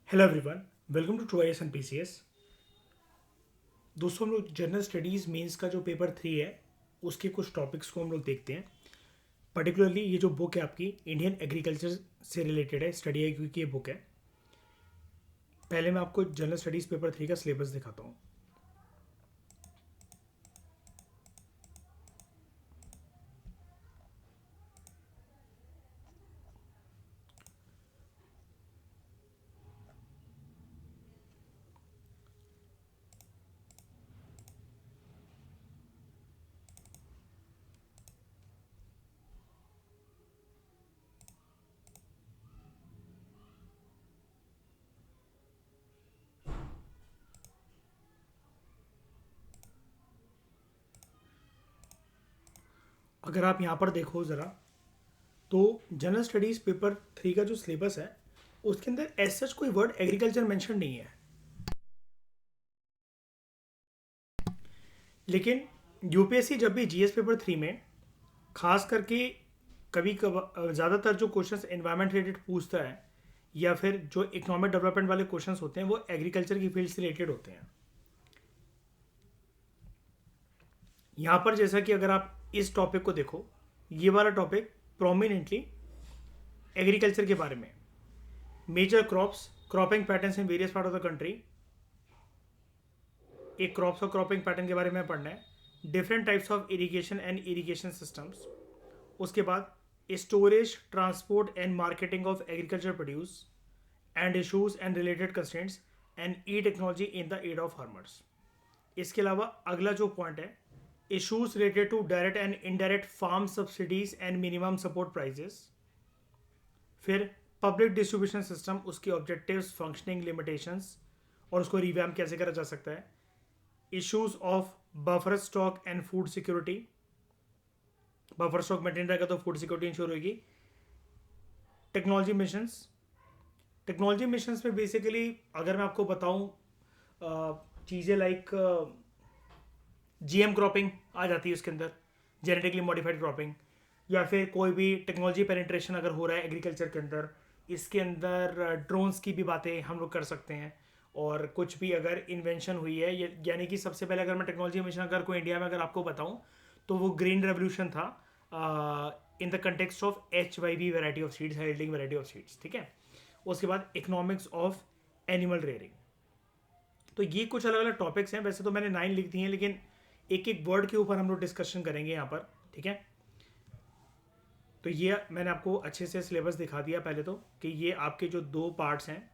Hello everyone, welcome to true IAS and PCS. दोस्तों, हम लोग जनरल स्टडीज़ मेंस का जो पेपर 3 है उसके कुछ टॉपिक्स को हम लोग देखते हैं। पर्टिकुलरली ये जो बुक है आपकी इंडियन एग्रीकल्चर से रिलेटेड है, स्टडी आई की ये बुक है। पहले मैं आपको जनरल स्टडीज़ पेपर 3 का सिलेबस दिखाता हूँ। अगर आप यहाँ पर देखो ज़रा, तो जनरल स्टडीज़ पेपर 3 का जो सिलेबस है उसके अंदर एज सच कोई वर्ड एग्रीकल्चर मेंशन नहीं है। लेकिन यूपीएससी जब भी जीएस पेपर 3 में खास करके कभी कभी ज़्यादातर जो क्वेश्चंस एनवायरनमेंट रिलेटेड पूछता है या फिर जो इकोनॉमिक डेवलपमेंट वाले क्वेश्चंस होते हैं वो एग्रीकल्चर की फील्ड से रिलेटेड होते हैं। यहाँ पर जैसा कि अगर आप इस टॉपिक को देखो, ये वाला टॉपिक प्रोमिनेंटली एग्रीकल्चर के बारे में, major crops, cropping patterns in various part of the country, एक क्रॉप्स और क्रॉपिंग पैटर्न के बारे में पढ़ना है, different types of irrigation and irrigation systems, उसके बाद storage, transport and marketing of agriculture produce and issues and related constraints and e technology in the aid of farmers. इसके अलावा अगला जो पॉइंट है, issues related to direct and indirect farm subsidies and minimum support prices. फिर public distribution system, उसके objectives, functioning, limitations और उसको revamp कैसे करा जा सकता है। Issues of buffer stock and food security, buffer stock maintain रहेगा तो फूड सिक्योरिटी इंश्योर होगी। टेक्नोलॉजी मिशंस, टेक्नोलॉजी मिशंस में बेसिकली अगर मैं आपको बताऊं, चीज़ें लाइक जीएम क्रॉपिंग आ जाती है उसके अंदर, जेनेटिकली मॉडिफाइड क्रॉपिंग, या फिर कोई भी टेक्नोलॉजी पेनिट्रेशन अगर हो रहा है एग्रीकल्चर के अंदर, इसके अंदर ड्रोन्स की भी बातें हम लोग कर सकते हैं। और कुछ भी अगर इन्वेंशन हुई है, यानी कि सबसे पहले अगर मैं टेक्नोलॉजी मिशन अगर कोई इंडिया में अगर आपको बताऊं तो वो ग्रीन रेवोल्यूशन था in the context of HYV variety of seeds, high yielding variety of seeds, ठीक है। उसके बाद इकोनॉमिक्स ऑफ एनिमल रेयरिंग। तो ये कुछ अलग अलग टॉपिक्स हैं, वैसे तो मैंने 9 लिख दी हैं, लेकिन एक एक वर्ड के ऊपर हम लोग डिस्कशन करेंगे यहाँ पर, ठीक है। तो ये मैंने आपको अच्छे से सिलेबस दिखा दिया पहले तो, कि ये आपके जो दो पार्ट्स हैं,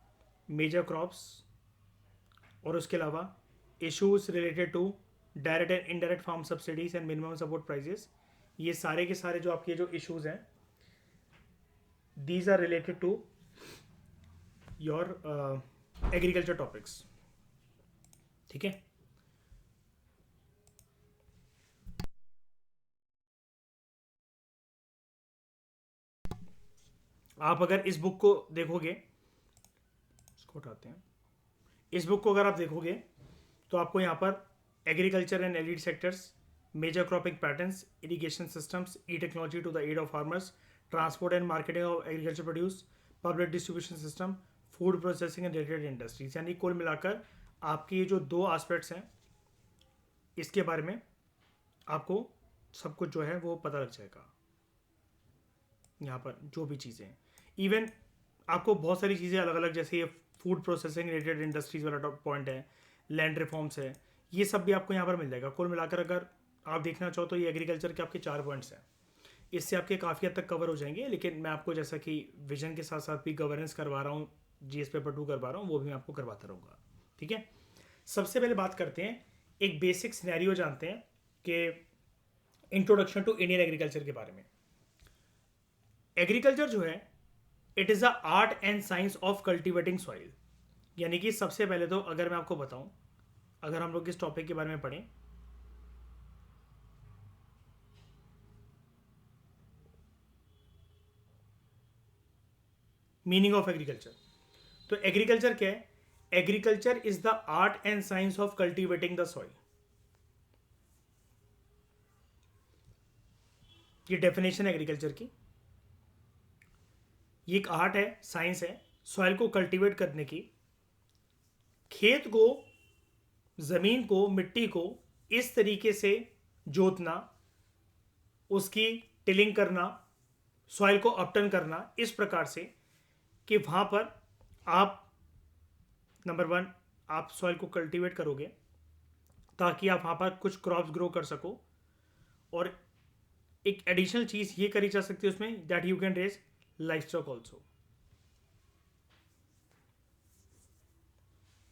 मेजर क्रॉप्स और उसके अलावा issues related to direct and indirect farm subsidies and minimum support prices, ये सारे के सारे जो आपके जो इश्यूज हैं, these are related to your agriculture topics, ठीक है। आप अगर इस बुक को देखोगे, इसको उठाते हैं, इस बुक को अगर आप देखोगे तो आपको यहाँ पर agriculture and allied sectors, major cropping patterns, irrigation systems, E technology to the aid of farmers, transport and marketing of agriculture produce, public distribution system, food processing and related industries, यानी कुल मिलाकर आपके ये जो दो एस्पेक्ट्स हैं इसके बारे में आपको सब कुछ जो है वो पता लग जाएगा। यहाँ पर जो भी चीज़ें हैं, इवन आपको बहुत सारी चीज़ें अलग अलग, जैसे ये फूड प्रोसेसिंग रिलेटेड इंडस्ट्रीज वाला पॉइंट है, लैंड रिफॉर्म्स है, ये सब भी आपको यहाँ पर मिल जाएगा। कुल मिलाकर अगर आप देखना चाहो तो ये एग्रीकल्चर के आपके 4 पॉइंट्स हैं, इससे आपके काफ़ी हद तक कवर हो जाएंगे। लेकिन मैं आपको जैसा कि विजन के साथ साथ भी गवर्नेंस करवा रहा हूँ, जीएस पेपर 2 करवा रहा हूँ, वो भी मैं आपको करवाता रहूँगा, ठीक है। सबसे पहले बात करते हैं, एक बेसिक सिनेरियो जानते हैं कि इंट्रोडक्शन टू इंडियन एग्रीकल्चर के बारे में। एग्रीकल्चर जो है, it is a art and science of cultivating soil. यानी कि सबसे पहले तो अगर मैं आपको बताऊं, अगर हम लोग इस टॉपिक के बारे में पढ़ें, मीनिंग ऑफ एग्रीकल्चर, तो एग्रीकल्चर क्या है? Agriculture is the art and science of cultivating the soil. ये डेफिनेशन है एग्रीकल्चर की। ये एक आर्ट है, साइंस है सॉइल को कल्टीवेट करने की, खेत को, ज़मीन को, मिट्टी को इस तरीके से जोतना, उसकी टिलिंग करना, सॉइल को अपटर्न करना इस प्रकार से कि वहाँ पर आप नंबर वन, आप सॉइल को कल्टीवेट करोगे ताकि आप वहाँ पर कुछ क्रॉप्स ग्रो कर सको। और एक एडिशनल चीज़ ये करी जा सकती है उसमें, that you can raise life stock also.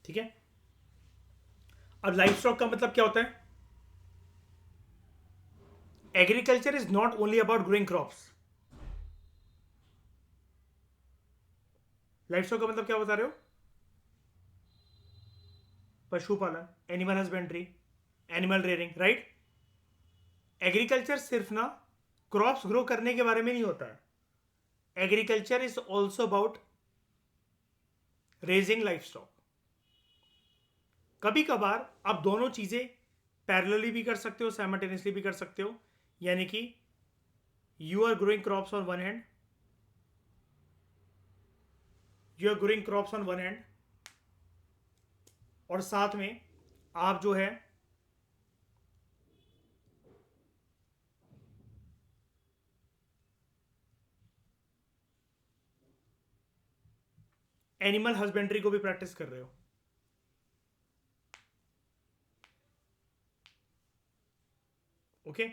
ठीक है। अब लाइफ स्टॉक का मतलब क्या होता है? Agriculture is not only about growing crops. Life stock का मतलब क्या बता रहे हो? पशुपालन, animal husbandry, animal rearing, right. Agriculture सिर्फ ना क्रॉप्स ग्रो करने के बारे में नहीं होता है। Agriculture is also about raising life stock. कभी कभार आप दोनों चीजें पैरेलली भी कर सकते हो, साइमल्टेनियसली भी कर सकते हो। यानी कि you are growing crops on one hand, you are growing crops on one hand, और साथ में आप जो है एनिमल हस्बेंड्री को भी प्रैक्टिस कर रहे हो। ओके।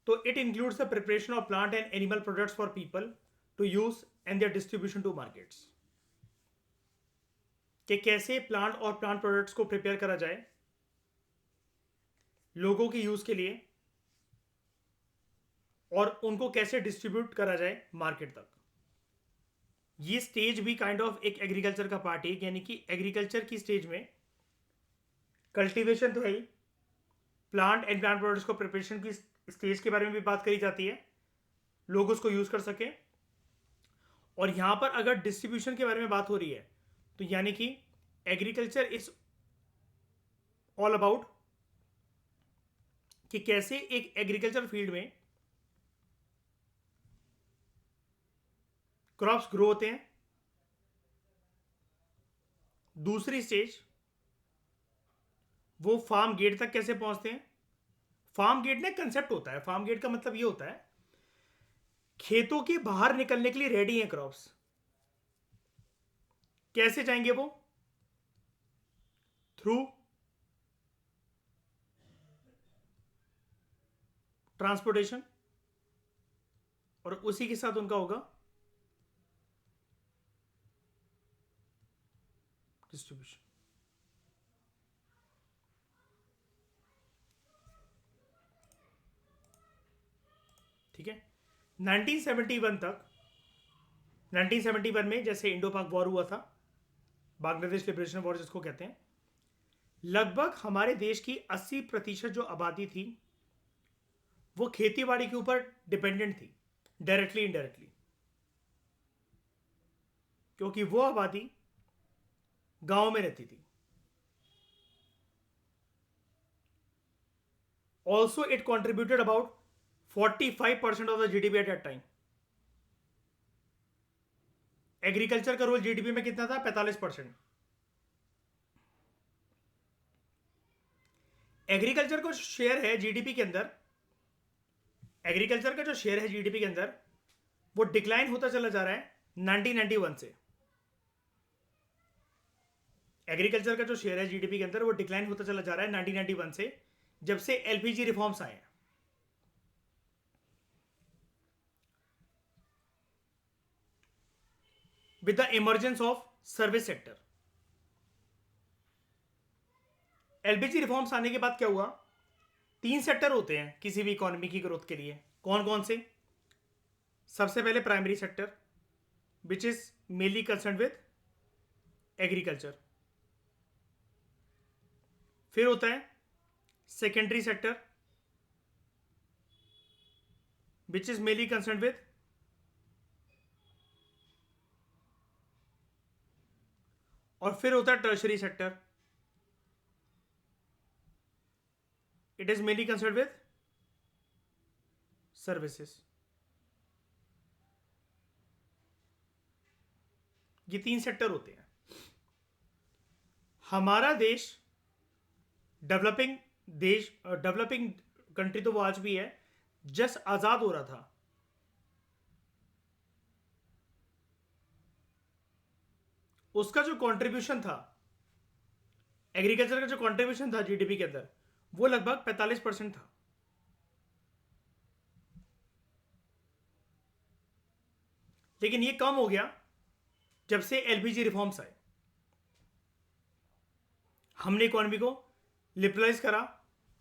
तो it includes the preparation of plant and animal products for people to use and their distribution to markets. कि कैसे प्लांट और प्लांट प्रोडक्ट्स को प्रिपेयर करा जाए लोगों के यूज के लिए, और उनको कैसे डिस्ट्रीब्यूट करा जाए मार्केट तक। ये स्टेज भी काइंड ऑफ एक एग्रीकल्चर का पार्ट है। यानी कि एग्रीकल्चर की स्टेज में कल्टीवेशन तो है ही, प्लांट एंड प्लांट प्रोडक्ट्स को प्रिपरेशन की स्टेज के बारे में भी बात करी जाती है, लोग उसको यूज कर सके। और यहां पर अगर डिस्ट्रीब्यूशन के बारे में बात हो रही है तो यानी कि एग्रीकल्चर इज ऑल अबाउट कि कैसे एक एग्रीकल्चर फील्ड में क्रॉप्स ग्रो होते हैं। दूसरी स्टेज, वो फार्म गेट तक कैसे पहुंचते हैं। फार्म गेट ना कंसेप्ट होता है। फार्म गेट का मतलब ये होता है खेतों के बाहर निकलने के लिए रेडी हैं क्रॉप्स। कैसे जाएंगे वो? थ्रू ट्रांसपोर्टेशन, और उसी के साथ उनका होगा डिस्ट्रीब्यूशन। ठीक है। 1971 तक, 1971 में जैसे इंडो पाक वॉर हुआ था, बांग्लादेश लिबरेशन वॉर जिसको कहते हैं, लगभग हमारे देश की 80% जो आबादी थी वो खेतीबाड़ी के ऊपर डिपेंडेंट थी, डायरेक्टली इनडायरेक्टली। क्योंकि वो आबादी गांव में रहती थी। Also it contributed about 45% of the GDP at that time. Agriculture का रोल जीडीपी में कितना था? 45%। एग्रीकल्चर का शेयर है जीडीपी के अंदर, एग्रीकल्चर का जो शेयर है जीडीपी के अंदर वो डिक्लाइन होता चला जा रहा है 1991 से। एग्रीकल्चर का जो शेयर है जीडीपी के अंदर वो डिक्लाइन होता चला जा रहा है 1991 से, जब से एलपीजी रिफॉर्म्स आए हैं। With the emergence of service sector. LPG reforms आने के बाद क्या हुआ? 3 सेक्टर होते हैं किसी भी इकोनॉमी की ग्रोथ के लिए। कौन कौन से? सबसे पहले primary sector which is mainly concern with agriculture. फिर होता है secondary sector which is mainly concern with, और फिर होता है tertiary sector, it is mainly concern with services. ये 3 सेक्टर होते हैं। हमारा देश डेवलपिंग डेवलपिंग कंट्री तो वो आज भी है, जस्ट आज़ाद हो रहा था, उसका जो कंट्रीब्यूशन था, एग्रीकल्चर का जो कंट्रीब्यूशन था जीडीपी के अंदर, वो लगभग 45% था। लेकिन ये कम हो गया जब से एलपीजी रिफॉर्म्स आए। हमने इकोनॉमी को लिबरलाइज करा,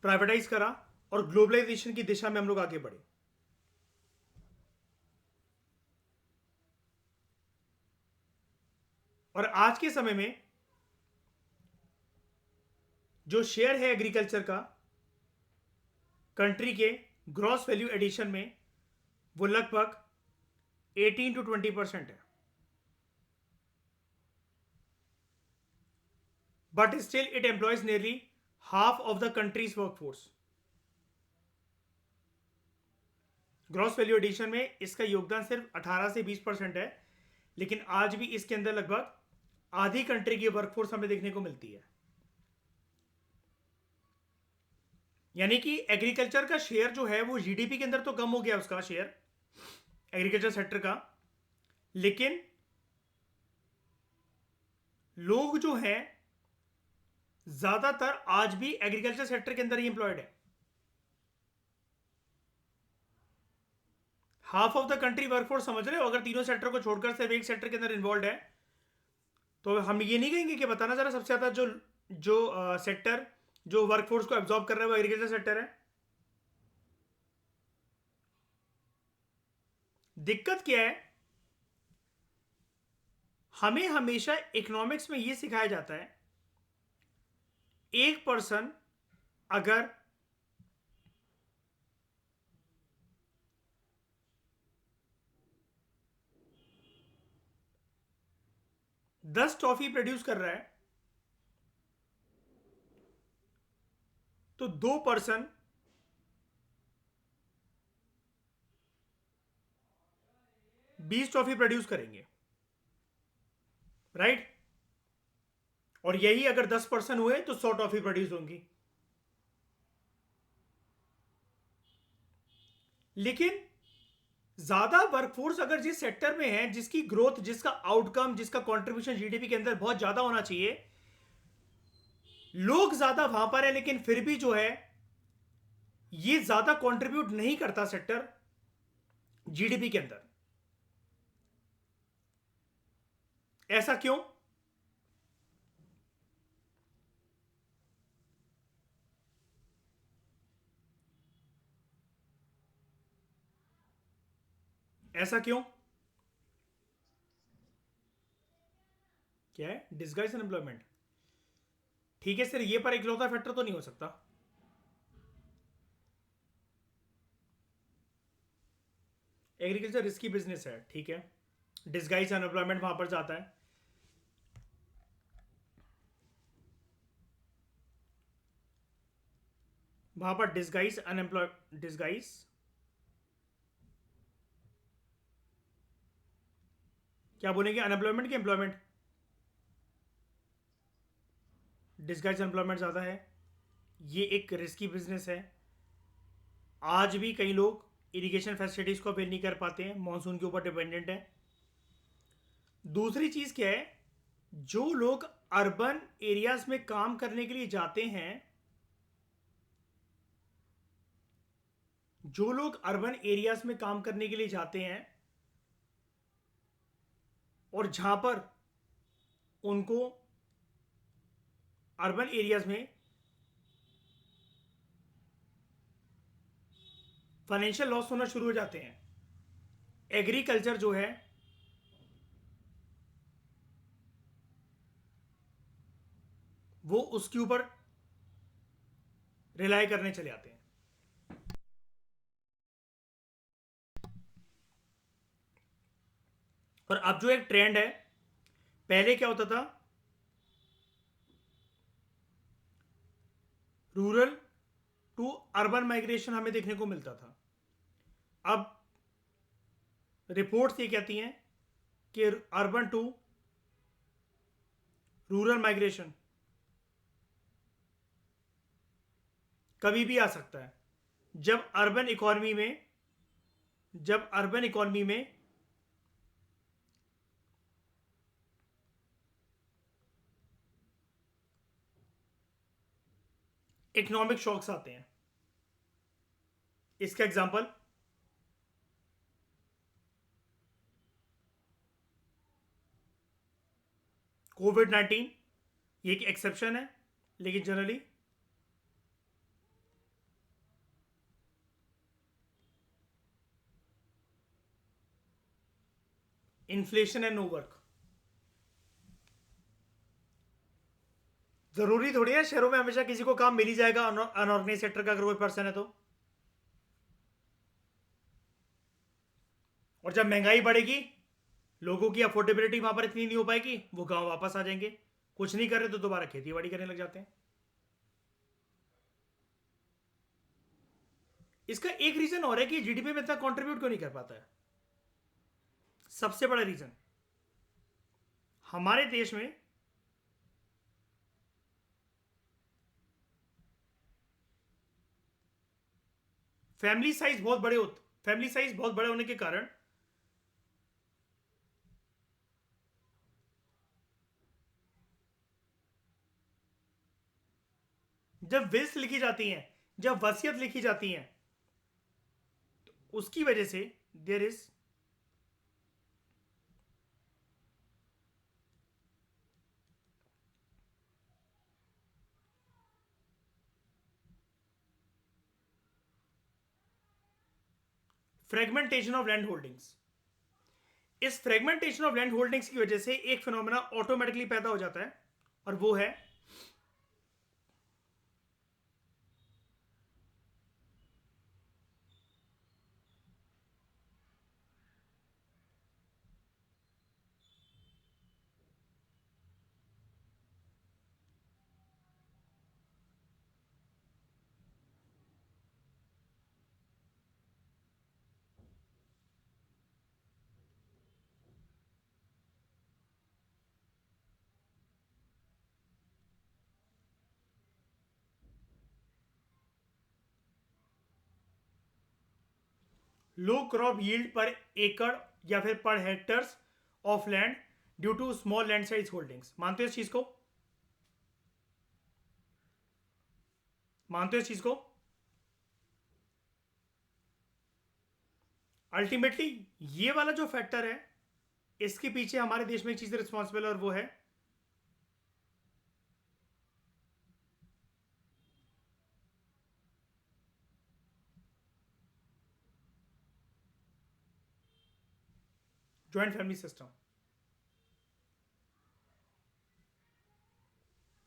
प्राइवेटाइज करा और ग्लोबलाइजेशन की दिशा में हम लोग आगे बढ़े। और आज के समय में जो शेयर है एग्रीकल्चर का कंट्री के ग्रॉस वैल्यू एडिशन में, वो लगभग 18 to 20% है। But still it employs nearly half of the country's workforce. Gross value addition में इसका योगदान सिर्फ 18 से 20% है, लेकिन आज भी इसके अंदर लगभग आधी कंट्री की वर्कफोर्स हमें देखने को मिलती है। यानी कि एग्रीकल्चर का शेयर जो है वो जीडीपी के अंदर तो कम हो गया उसका शेयर एग्रीकल्चर सेक्टर का, लेकिन लोग जो हैं ज्यादातर आज भी एग्रीकल्चर सेक्टर के अंदर ही एम्प्लॉयड है। Half of the country workforce, समझ रहे हो? अगर तीनों सेक्टर को छोड़कर सिर्फ एक सेक्टर के अंदर इन्वॉल्व है, तो हम ये नहीं कहेंगे कि बताना जरा सबसे ज्यादा जो जो सेक्टर जो वर्कफोर्स को एब्जॉर्ब कर रहा है वो एग्रीकल्चर सेक्टर है। दिक्कत क्या है, हमें हमेशा इकोनॉमिक्स में ये सिखाया जाता है, एक पर्सन अगर दस टॉफी प्रोड्यूस कर रहा है तो 2 पर्सन 20 टॉफी प्रोड्यूस करेंगे, राइट? और यही अगर 10 पर्सन हुए तो 100 टॉफी प्रोड्यूस होंगी। लेकिन ज्यादा वर्कफोर्स अगर जिस सेक्टर में है, जिसकी ग्रोथ, जिसका आउटकम, जिसका कंट्रीब्यूशन जीडीपी के अंदर बहुत ज्यादा होना चाहिए, लोग ज्यादा वहां पर है, लेकिन फिर भी जो है ये ज्यादा कंट्रीब्यूट नहीं करता सेक्टर जीडीपी के अंदर। ऐसा क्यों? ऐसा क्यों? क्या है? Disguise unemployment. ठीक है सर, ये पर इकलौता फैक्टर तो नहीं हो सकता। एग्रीकल्चर रिस्की बिजनेस है, ठीक है, डिस्गाइज अनएम्प्लॉयमेंट वहां पर जाता है। वहां पर डिस्गाइज क्या बोलेंगे? अनएम्प्लॉयमेंट की एम्प्लॉयमेंट? डिस्गाइज अनएम्प्लॉयमेंट ज़्यादा है। ये एक रिस्की बिजनेस है। आज भी कई लोग इरिगेशन फैसिलिटीज़ को अवेल नहीं कर पाते हैं, मानसून के ऊपर डिपेंडेंट है। दूसरी चीज़ क्या है, जो लोग अर्बन एरियाज में काम करने के लिए जाते हैं, जो लोग अर्बन एरियाज में काम करने के लिए जाते हैं और जहां पर उनको अर्बन एरियाज में फाइनेंशियल लॉस होना शुरू हो जाते हैं, एग्रीकल्चर जो है वो उसके ऊपर रिलाई करने चले आते हैं। और अब जो एक ट्रेंड है, पहले क्या होता था, रूरल टू अर्बन माइग्रेशन हमें देखने को मिलता था। अब रिपोर्ट्स ये कहती हैं कि अर्बन टू रूरल माइग्रेशन कभी भी आ सकता है। जब अर्बन इकोनॉमी में जब अर्बन इकोनॉमी में इकोनॉमिक शॉक्स आते हैं। इसका एग्जांपल कोविड-19, ये एक एक्सेप्शन है, लेकिन generally inflation and no work. जरूरी थोड़ी है शहरों में हमेशा किसी को काम मिल ही जाएगा अनऑर्गेनाइज सेक्टर का अगर कोई पर्सन है तो। और जब महंगाई बढ़ेगी, लोगों की अफोर्डेबिलिटी वहां पर इतनी नहीं हो पाएगी, वो गांव वापस आ जाएंगे, कुछ नहीं कर रहे तो दोबारा खेती बाड़ी करने लग जाते हैं। इसका एक रीजन और है कि जीडीपी में इतना कंट्रीब्यूट क्यों नहीं कर पाता है। सबसे बड़ा रीजन हमारे देश में फैमिली साइज बहुत बड़े होने के कारण जब विल्स लिखी जाती हैं, जब वसीयत लिखी जाती हैं, तो उसकी वजह से there is fragmentation of land holdings. इस फ्रेगमेंटेशन ऑफ लैंड होल्डिंग्स की वजह से एक फिनोमेना ऑटोमेटिकली पैदा हो जाता है, और वो है लो क्रॉप यील्ड पर एकड़ या फिर पर hectares of land due to small land size holdings. मानते हो इस चीज को? मानते हो इस चीज को? अल्टीमेटली ये वाला जो फैक्टर है, इसके पीछे हमारे देश में एक चीज रिस्पॉन्सिबल है, और वो है ज्वाइंट फैमिली सिस्टम।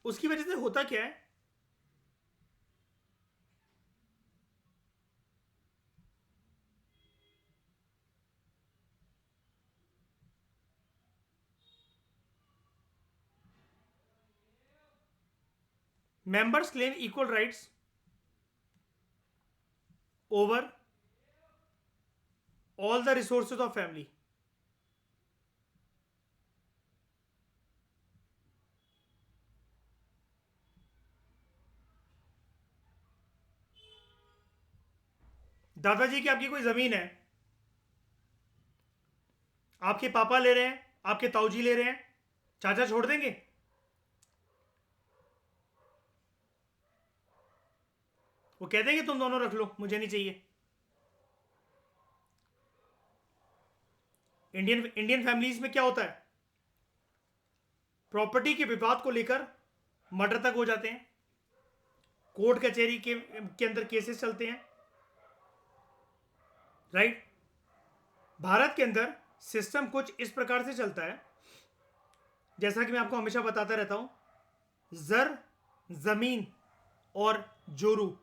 उसकी वजह से होता क्या है, members claim equal rights over all the resources of family. दादाजी की आपकी कोई जमीन है, आपके पापा ले रहे हैं, आपके ताऊजी ले रहे हैं, चाचा छोड़ देंगे? वो कह देंगे तुम दोनों रख लो, मुझे नहीं चाहिए। इंडियन इंडियन फैमिलीज में क्या होता है, प्रॉपर्टी के विवाद को लेकर मर्डर तक हो जाते हैं, कोर्ट कचहरी के अंदर केसेस चलते हैं, राइट। भारत के अंदर सिस्टम कुछ इस प्रकार से चलता है, जैसा कि मैं आपको हमेशा बताता रहता हूं, जर, जमीन और जोरू,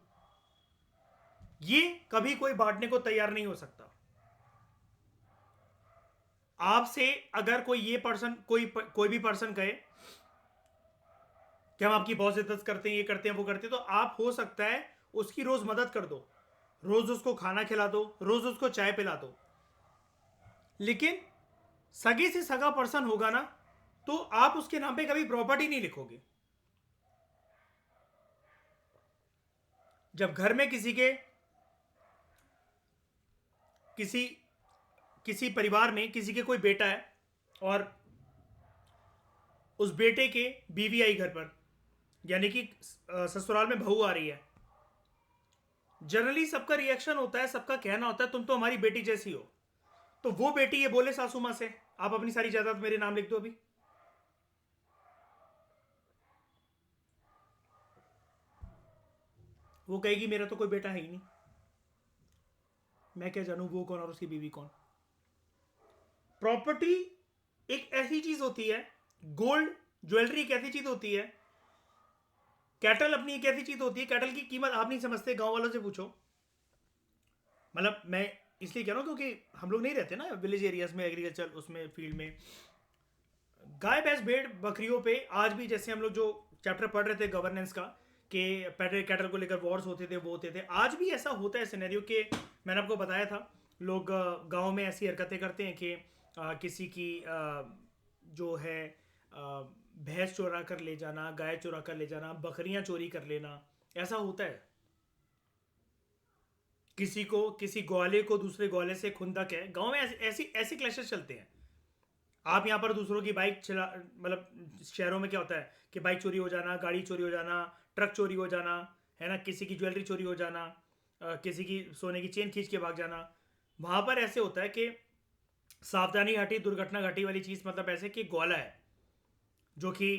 ये कभी कोई बांटने को तैयार नहीं हो सकता। आपसे अगर कोई ये पर्सन कोई भी पर्सन कहे कि हम आपकी बहुत इज्जत करते हैं, ये करते हैं, वो करते हैं, तो आप हो सकता है उसकी रोज मदद कर दो, रोज उसको खाना खिला दो, रोज उसको चाय पिला दो, लेकिन सगे से सगा पर्सन होगा ना, तो आप उसके नाम पे कभी प्रॉपर्टी नहीं लिखोगे। जब घर में किसी किसी परिवार में किसी के कोई बेटा है और उस बेटे के बीवी आई घर पर, यानी कि ससुराल में बहू आ रही है, जनरली सबका रिएक्शन होता है, सबका कहना होता है तुम तो हमारी बेटी जैसी हो। तो वो बेटी ये बोले सासू माँ से आप अपनी सारी जायदाद मेरे नाम लिख दो अभी, वो कहेगी मेरा तो कोई बेटा है ही नहीं, मैं क्या जानूं वो कौन और उसकी बीवी कौन। प्रॉपर्टी एक ऐसी चीज होती है, गोल्ड ज्वेलरी एक ऐसी चीज होती है, कैटल अपनी एक ऐसी चीज होती है, कैटल की कीमत आप नहीं समझते, गांव वालों से पूछो। मतलब मैं इसलिए कह रहा हूं क्योंकि हम लोग नहीं रहते ना विलेज एरियाज में, एग्रीकल्चर उसमें फील्ड में। गाय भैंस भेड़ बकरियों पे आज भी, जैसे हम लोग जो चैप्टर पढ़ रहे थे गवर्नेंस का, कि पहले कैटल को लेकर वॉर्स होते थे, वो होते थे, आज भी ऐसा होता है सिनेरियो के। मैंने आपको बताया था लोग गांव में ऐसी हरकतें करते हैं कि किसी की जो है भैंस चुरा कर ले जाना, गाय चुरा कर ले जाना, बकरियां चोरी कर लेना, ऐसा होता है। किसी ग्वाले को दूसरे ग्वाले से खुंदक है, गांव में ऐसी ऐसी क्लैशेस चलते हैं। आप यहाँ पर दूसरों की बाइक चला, मतलब शहरों में क्या होता है कि बाइक चोरी हो जाना, गाड़ी चोरी हो जाना, ट्रक चोरी हो जाना, है ना, किसी की ज्वेलरी चोरी हो जाना, किसी की सोने की चेन खींच के भाग जाना। वहाँ पर ऐसे होता है कि सावधानी घटी दुर्घटना घटी वाली चीज़, मतलब ऐसे कि ग्वाला है जो कि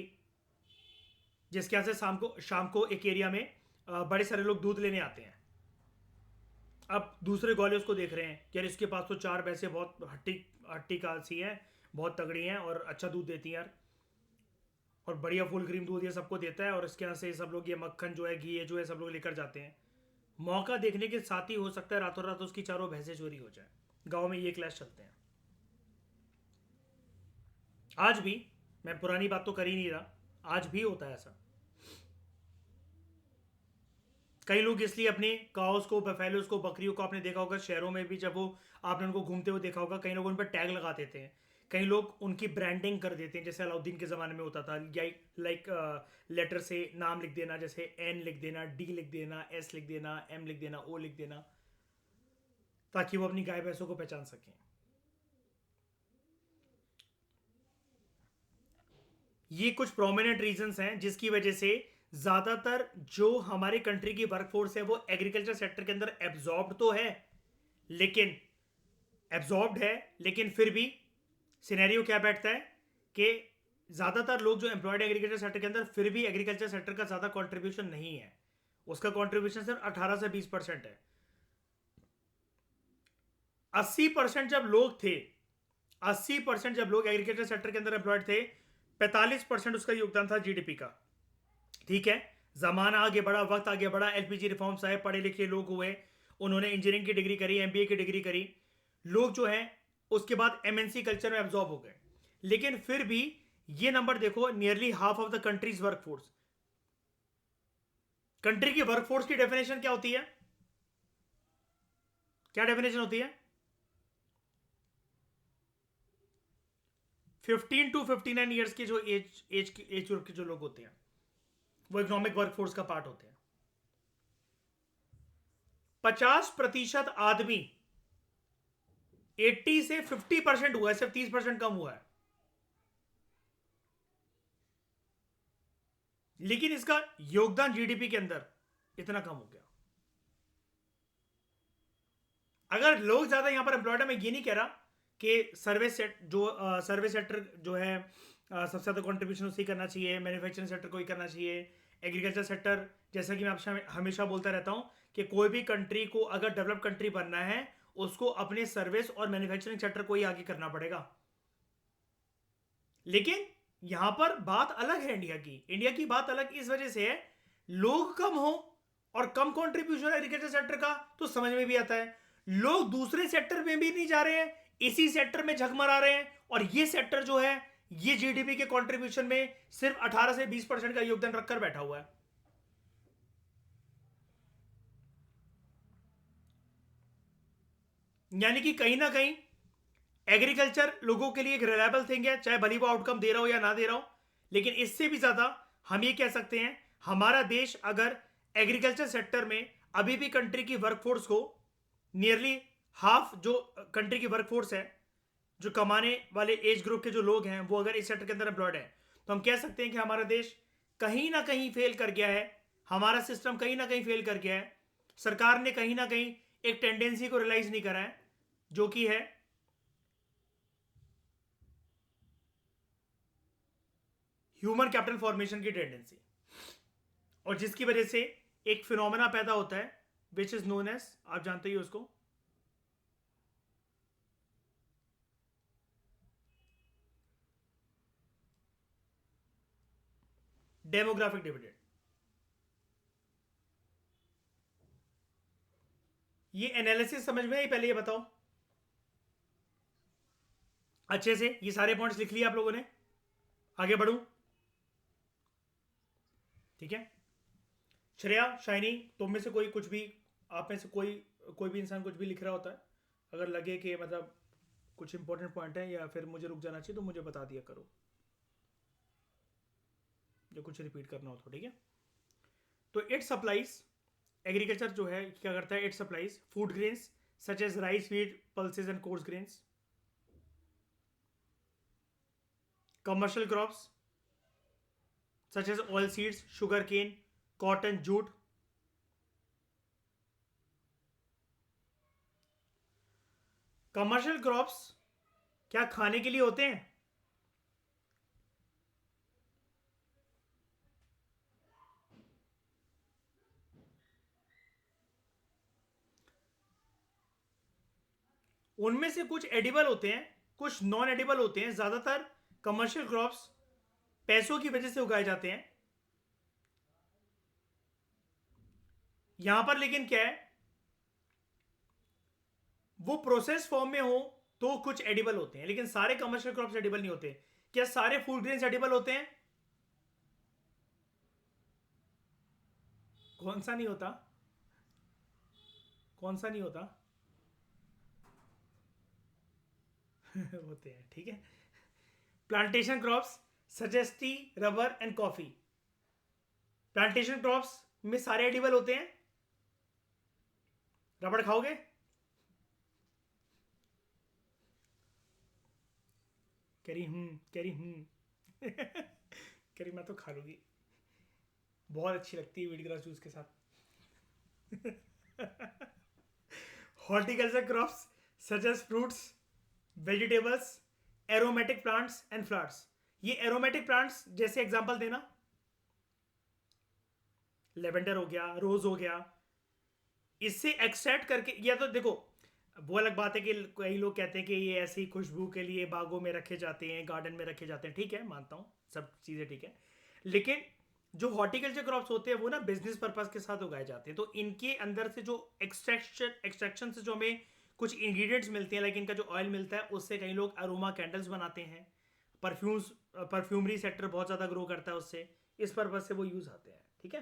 जिसके यहाँ से शाम को एक एरिया में बड़े सारे लोग दूध लेने आते हैं। अब दूसरे ग्वाले उसको देख रहे हैं कि यार इसके पास तो 4 भैंसे बहुत हट्टी हट्टी कासी हैं, बहुत तगड़ी हैं और अच्छा दूध देती हैं यार, और बढ़िया फुल क्रीम दूध ये सबको देता है, और इसके यहाँ से सब लोग ये मक्खन जो है, घी है जो है, सब लोग लेकर जाते हैं। मौका देखने के साथ ही हो सकता है रातों रात उसकी 4 भैंसें चोरी हो जाए। गांव में ये क्लैश चलते हैं आज भी। मैं पुरानी बात तो कर ही नहीं रहा, आज भी होता है ऐसा। कई लोग इसलिए अपने काउस को, बफेलोस को, बकरियों को, आपने देखा होगा शहरों में भी जब वो आपने उनको घूमते हुए देखा होगा, कई लोग उन पर टैग लगा देते हैं, कई लोग उनकी ब्रांडिंग कर देते हैं, जैसे अलाउद्दीन के ज़माने में होता था, या लाइक लेटर से नाम लिख देना, जैसे एन लिख देना, डी लिख देना, एस लिख देना, एम लिख देना, ओ लिख देना, ताकि वो अपनी गाय भैंसों को पहचान सकें। ये कुछ प्रोमिनेंट रीजंस हैं जिसकी वजह से ज़्यादातर जो हमारे कंट्री की वर्कफोर्स है वो एग्रीकल्चर सेक्टर के अंदर एब्जॉर्ब तो है, लेकिन फिर भी सिनेरियो क्या बैठता है कि ज़्यादातर लोग जो एम्प्लॉयड एग्रीकल्चर सेक्टर के अंदर, फिर भी एग्रीकल्चर सेक्टर का ज़्यादा कंट्रीब्यूशन नहीं है, उसका कंट्रीब्यूशन सिर्फ 18 से 20% है। 80% जब लोग थे, 80% जब लोग एग्रीकल्चर सेक्टर के अंदर एम्प्लॉयड थे, 45% उसका योगदान था जीडीपी का। ठीक है, जमाना आगे बढ़ा, वक्त आगे बढ़ा, एलपीजी रिफॉर्म्स आए, पढ़े लिखे लोग हुए, उन्होंने इंजीनियरिंग की डिग्री करी, एमबीए की डिग्री करी, लोग जो हैं उसके बाद एमएनसी कल्चर में एब्जॉर्ब हो गए। लेकिन फिर भी ये नंबर देखो, nearly half of the country's workforce. Country की वर्कफोर्स की डेफिनेशन क्या होती है? क्या डेफिनेशन होती है? 15 to 59 ईयर्स के जो एज ग्रुप के जो लोग होते हैं वो इकोनॉमिक वर्कफोर्स का पार्ट होते हैं। 50% आदमी 80 से 50% हुआ है, सिर्फ 30% कम हुआ है, लेकिन इसका योगदान जीडीपी के अंदर इतना कम हो गया। अगर लोग ज्यादा यहां पर एम्प्लॉयड है, मैं ये नहीं कह रहा कि सर्विस सेक्टर जो है सबसे ज्यादा कंट्रीब्यूशन उसी करना चाहिए, मैन्युफैक्चरिंग सेक्टर को ही करना चाहिए, एग्रीकल्चर सेक्टर, जैसा कि मैं आपसे हमेशा बोलता रहता हूं कि कोई भी कंट्री को अगर डेवलप कंट्री बनना है उसको अपने सर्विस और मैन्युफैक्चरिंग सेक्टर को ही आगे करना पड़ेगा। लेकिन यहां पर बात अलग है इंडिया की बात अलग इस वजह से है, लोग कम हो और कम कंट्रीब्यूशन एग्रीकल्चर सेक्टर का तो समझ में भी आता है, लोग दूसरे सेक्टर में भी नहीं जा रहे हैं, इसी सेक्टर में झक मरा रहे हैं, और ये सेक्टर जो है ये जीडीपी के कंट्रीब्यूशन में सिर्फ 18 से 20% का योगदान रखकर बैठा हुआ है। यानी कि कहीं ना कहीं एग्रीकल्चर लोगों के लिए एक रिलायबल थिंग है, चाहे भली वो आउटकम दे रहा हो या ना दे रहा हो। लेकिन इससे भी ज्यादा हम ये कह सकते हैं, हमारा देश अगर एग्रीकल्चर सेक्टर में अभी भी कंट्री की वर्कफोर्स को नियरली हाफ जो कंट्री की वर्कफोर्स है, जो कमाने वाले एज ग्रुप के जो लोग हैं, वो अगर इस सेक्टर के अंदर एम्प्लॉयड है, तो हम कह सकते हैं कि हमारा देश कहीं ना कहीं फेल कर गया है। हमारा सिस्टम कहीं ना कहीं फेल कर गया है। सरकार ने कहीं ना कहीं एक टेंडेंसी को रियलाइज नहीं करा है, जो कि है ह्यूमन कैपिटल फॉर्मेशन की टेंडेंसी, और जिसकी वजह से एक फिनोमेना पैदा होता है विच इज नोन एज, आप जानते ही हो उसको, डेमोग्राफिक डिविडेंड। ये एनालिसिस समझ में आई? पहले ये बताओ अच्छे से, ये सारे पॉइंट्स लिख लिए आप लोगों ने? आगे बढ़ूं? ठीक है। श्रेया, शाइनी, तुम में से कोई कुछ भी, आप में से कोई कोई भी इंसान कुछ भी लिख रहा होता है, अगर लगे कि मतलब कुछ इंपॉर्टेंट पॉइंट है या फिर मुझे रुक जाना चाहिए, तो मुझे बता दिया करो, जो कुछ रिपीट करना हो तो। ठीक है। तो इट सप्लाईज, एग्रीकल्चर जो है क्या करता है, it supplies food grains such as rice, wheat, pulses and coarse grains, commercial crops such as oil seeds, sugar cane, cotton, jute. Commercial crops क्या खाने के लिए होते हैं? उनमें से कुछ एडिबल होते हैं, कुछ नॉन एडिबल होते हैं। ज्यादातर कमर्शियल क्रॉप्स पैसों की वजह से उगाए जाते हैं। यहां पर लेकिन क्या है, वो प्रोसेस फॉर्म में हो तो कुछ एडिबल होते हैं, लेकिन सारे कमर्शियल क्रॉप्स एडिबल नहीं होते। क्या सारे फूड ग्रेन्स एडिबल होते हैं? कौन सा नहीं होता? कौन सा नहीं होता? होते हैं, ठीक है। Plantation crops suggest T, rubber and coffee. Plantation crops में सारे एडिबल होते हैं। रबड़ खाओगे? करी मैं तो खा लूंगी, बहुत अच्छी लगती है वीट ग्रास जूस के साथ। Horticulture crops such as fruits, vegetables, aromatic plants and flowers. ये एरोमेटिक प्लांट्स जैसे एग्जांपल देना। लेवेंडर हो गया, रोज हो गया। इससे एक्सट्रैक्ट करके, या तो देखो, वो अलग बात है कि कई लोग कहते हैं कि ये ऐसी खुशबू के लिए बागों में रखे जाते हैं, गार्डन में रखे जाते हैं। ठीक है, मानता हूँ, सब चीज़ें ठीक है। लेकिन जो हॉर्टिकल्चर क्रॉप्स होते हैं वो ना बिजनेस पर्पज के साथ उगाए जाते हैं। तो इनके अंदर से जो एक्सट्रैक्शन से जो हमें कुछ इंग्रेडिएंट्स मिलते हैं, लाइक इनका जो ऑयल मिलता है, उससे कई लोग अरोमा कैंडल्स बनाते हैं। परफ्यूम्स, परफ्यूमरी सेक्टर बहुत ज़्यादा ग्रो करता है उससे। इस पर्पज से वो यूज़ आते हैं। ठीक है।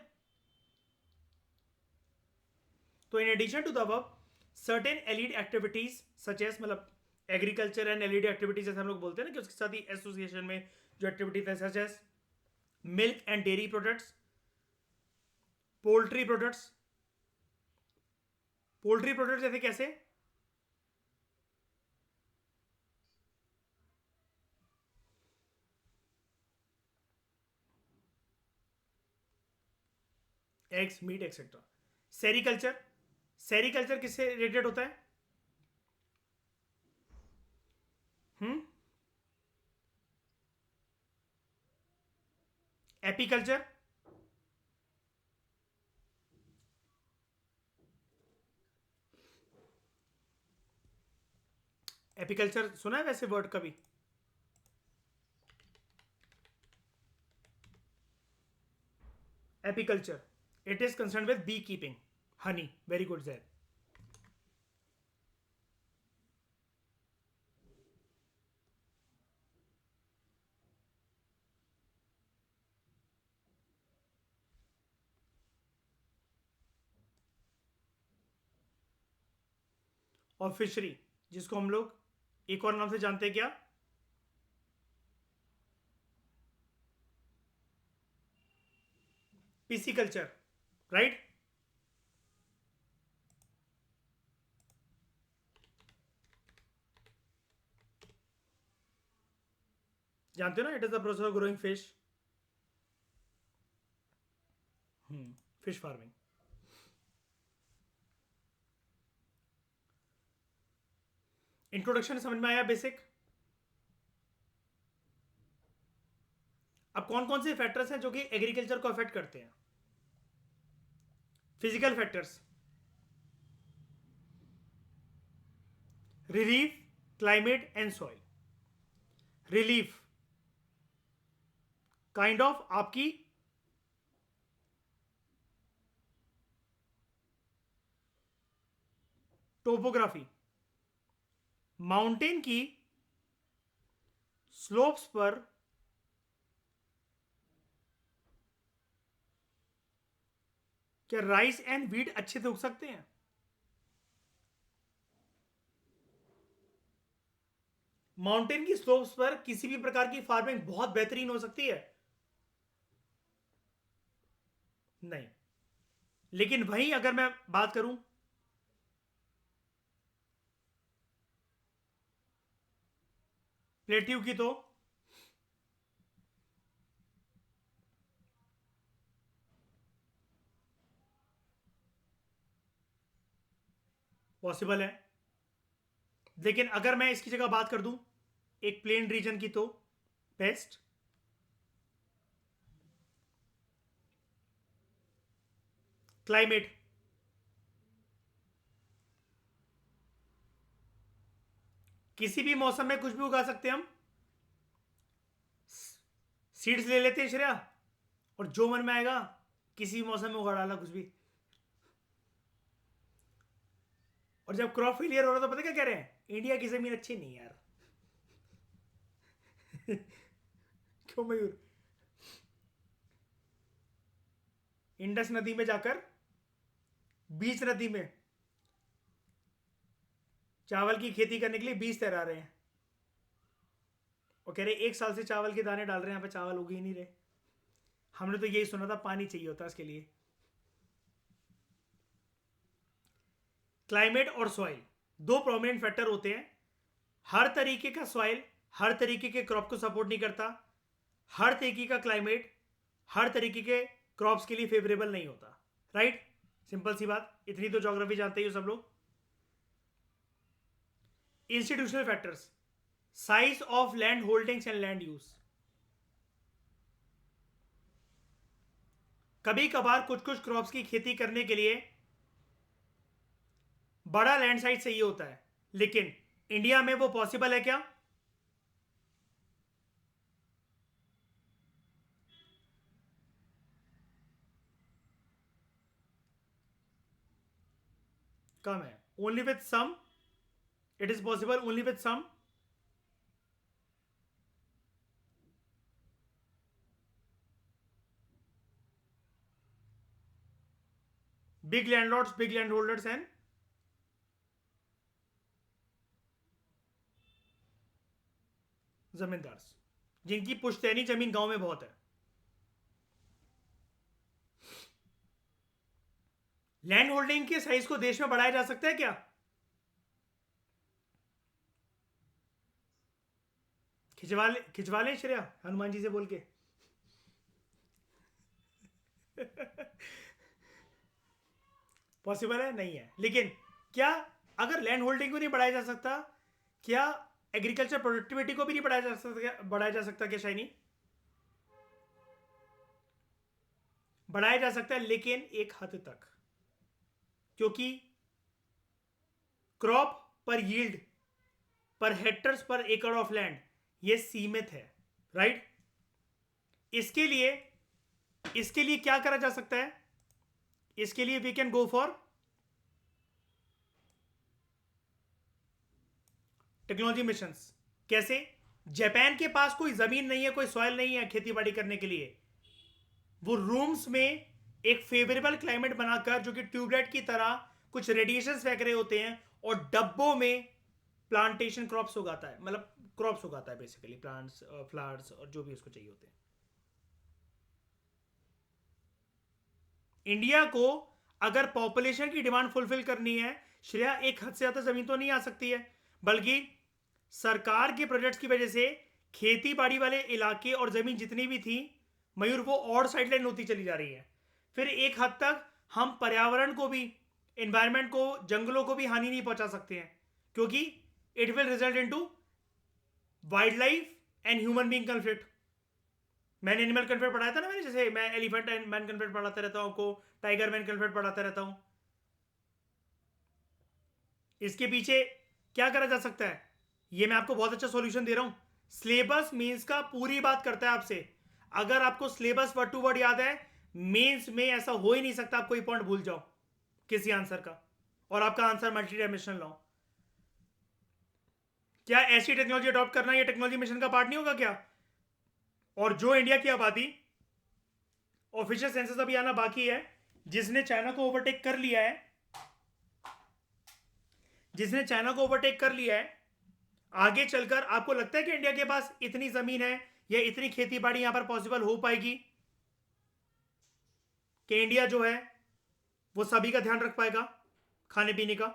तो in addition to the above, certain allied activities such as, मतलब एग्रीकल्चर एंड एलिड एक्टिविटीज जैसे हम लोग बोलते हैं ना, कि उसके साथ ही एसोसिएशन में जो एक्टिविटीज है, such as milk and dairy products, poultry products. Poultry products जैसे कैसे? Eggs, meat etcetera. Sericulture, sericulture किससे रिलेटेड होता है? हम्म। एपीकल्चर, एपीकल्चर सुना है वैसे वर्ड कभी? Apiculture, it is concern with bee keeping, honey. Very good Zaid. और फिशरी, जिसको हम लोग एक और नाम से जानते हैं, क्या? PC culture, right. जानते हो ना, it is the process of growing fish. Fish farming. Introduction समझ में आया बेसिक. अब कौन कौन से फैक्टर्स हैं जो कि एग्रीकल्चर को अफेक्ट करते हैं. Physical factors, relief, climate and soil. Relief kind of आपकी टोपोग्राफी, माउंटेन की स्लोप्स पर क्या राइस एंड वीट अच्छे से उग सकते हैं. माउंटेन की स्लोप्स पर किसी भी प्रकार की फार्मिंग बहुत बेहतरीन हो सकती है. नहीं. लेकिन वहीं अगर मैं बात करूं प्लेट्यू की, तो पॉसिबल है. लेकिन अगर मैं इसकी जगह बात कर दूं एक प्लेन रीजन की, तो बेस्ट. क्लाइमेट, किसी भी मौसम में कुछ भी उगा सकते हैं हम. सीड्स ले लेते हैं श्रेया, और जो मन में आएगा किसी भी मौसम में उगा डाला कुछ भी. और जब क्रॉप फेलियर हो रहा तो पता क्या कह रहे हैं, इंडिया की जमीन अच्छी नहीं यार. क्यों मयूर. इंडस नदी में जाकर बीच नदी में चावल की खेती करने के लिए बीज तैरा रहे हैं, और कह रहे 1 साल से चावल के दाने डाल रहे हैं, यहाँ पे चावल उग ही नहीं रहे. हमने तो यही सुना था पानी चाहिए होता है इसके लिए. क्लाइमेट और सॉइल दो प्रोमिनेंट फैक्टर होते हैं. हर तरीके का सॉइल हर तरीके के क्रॉप को सपोर्ट नहीं करता. हर तरीके का क्लाइमेट हर तरीके के क्रॉप्स के लिए फेवरेबल नहीं होता. राइट. सिंपल सी बात, इतनी तो ज्योग्राफी जानते ही हो सब लोग. Institutional factors, size of land holdings and land use. कभी कभार कुछ कुछ क्रॉप्स की खेती करने के लिए बड़ा लैंड साइज चाहिए होता है, लेकिन इंडिया में वो पॉसिबल है क्या. कम है. Only with some. It is possible only with some. Big landlords, big land holders and zamindar जिनकी पुश्तैनी जमीन गांव में बहुत है. लैंड होल्डिंग के साइज को देश में बढ़ाया जा सकता है क्या. खिंचवा ले श्रेया हनुमान जी से बोल के. पॉसिबल है नहीं है. लेकिन क्या अगर लैंड होल्डिंग को नहीं बढ़ाया जा सकता, क्या एग्रीकल्चर प्रोडक्टिविटी को भी नहीं बढ़ाया जा सकता क्या शाइनी. बढ़ाया जा सकता है लेकिन एक हद तक, क्योंकि क्रॉप पर यील्ड पर हेक्टर्स पर एकड़ ऑफ लैंड ये सीमित है. राइट. इसके लिए क्या करा जा सकता है. इसके लिए we can go for technology missions. कैसे. जापान के पास कोई जमीन नहीं है, कोई सॉइल नहीं है खेती बाड़ी करने के लिए. वो रूम्स में एक फेवरेबल क्लाइमेट बनाकर, जो कि ट्यूबलाइट की तरह कुछ रेडिएशन फेंक रहे होते हैं, और डब्बों में प्लांटेशन क्रॉप्स उगाता है. मतलब क्रॉप्स उगाता है बेसिकली, प्लांट्स, फ्लावर्स और जो भी उसको चाहिए होते हैं. इंडिया को अगर पॉपुलेशन की डिमांड फुलफिल करनी है श्रेया, एक हद से ज्यादा जमीन तो नहीं आ सकती है, बल्कि सरकार के प्रोजेक्ट्स की वजह से खेती बाड़ी वाले इलाके और ज़मीन जितनी भी थी मयूर, वो और साइडलाइन होती चली जा रही है। फिर एक हद तक हम पर्यावरण को भी, इन्वायरमेंट को, जंगलों को भी हानि नहीं पहुंचा सकते हैं, क्योंकि it will result into wild life and human being conflict. मैंने एनिमल कन्फ्लिक्ट पढ़ाया था ना, मैंने जैसे मैं एलिफेंट एंड मैन कन्फ्लिक्ट पढ़ाता रहता हूँ आपको, टाइगर मैन कन्फ्लिक्ट पढ़ाता रहता हूँ। इसके पीछे क्या करा जा सकता है, ये मैं आपको बहुत अच्छा सॉल्यूशन दे रहा हूं। सिलेबस मेंस का पूरी बात करता है आपसे। अगर आपको सिलेबस वर्ड टू वर्ड याद है, मेंस में ऐसा हो ही नहीं सकता आप कोई पॉइंट भूल जाओ किसी आंसर का, और आपका आंसर मल्टी डायमेंशनल हो। क्या ऐसी टेक्नोलॉजी अडॉप्ट करना ये टेक्नोलॉजी मिशन का पार्ट नहीं होगा क्या? और जो इंडिया की आबादी, ऑफिशियल सेंसस अभी आना बाकी है, जिसने चाइना को ओवरटेक कर लिया है, जिसने चाइना को ओवरटेक कर लिया है, आगे चलकर आपको लगता है कि इंडिया के पास इतनी जमीन है या इतनी खेती बाड़ी यहां पर पॉसिबल हो पाएगी कि इंडिया जो है वो सभी का ध्यान रख पाएगा खाने पीने का?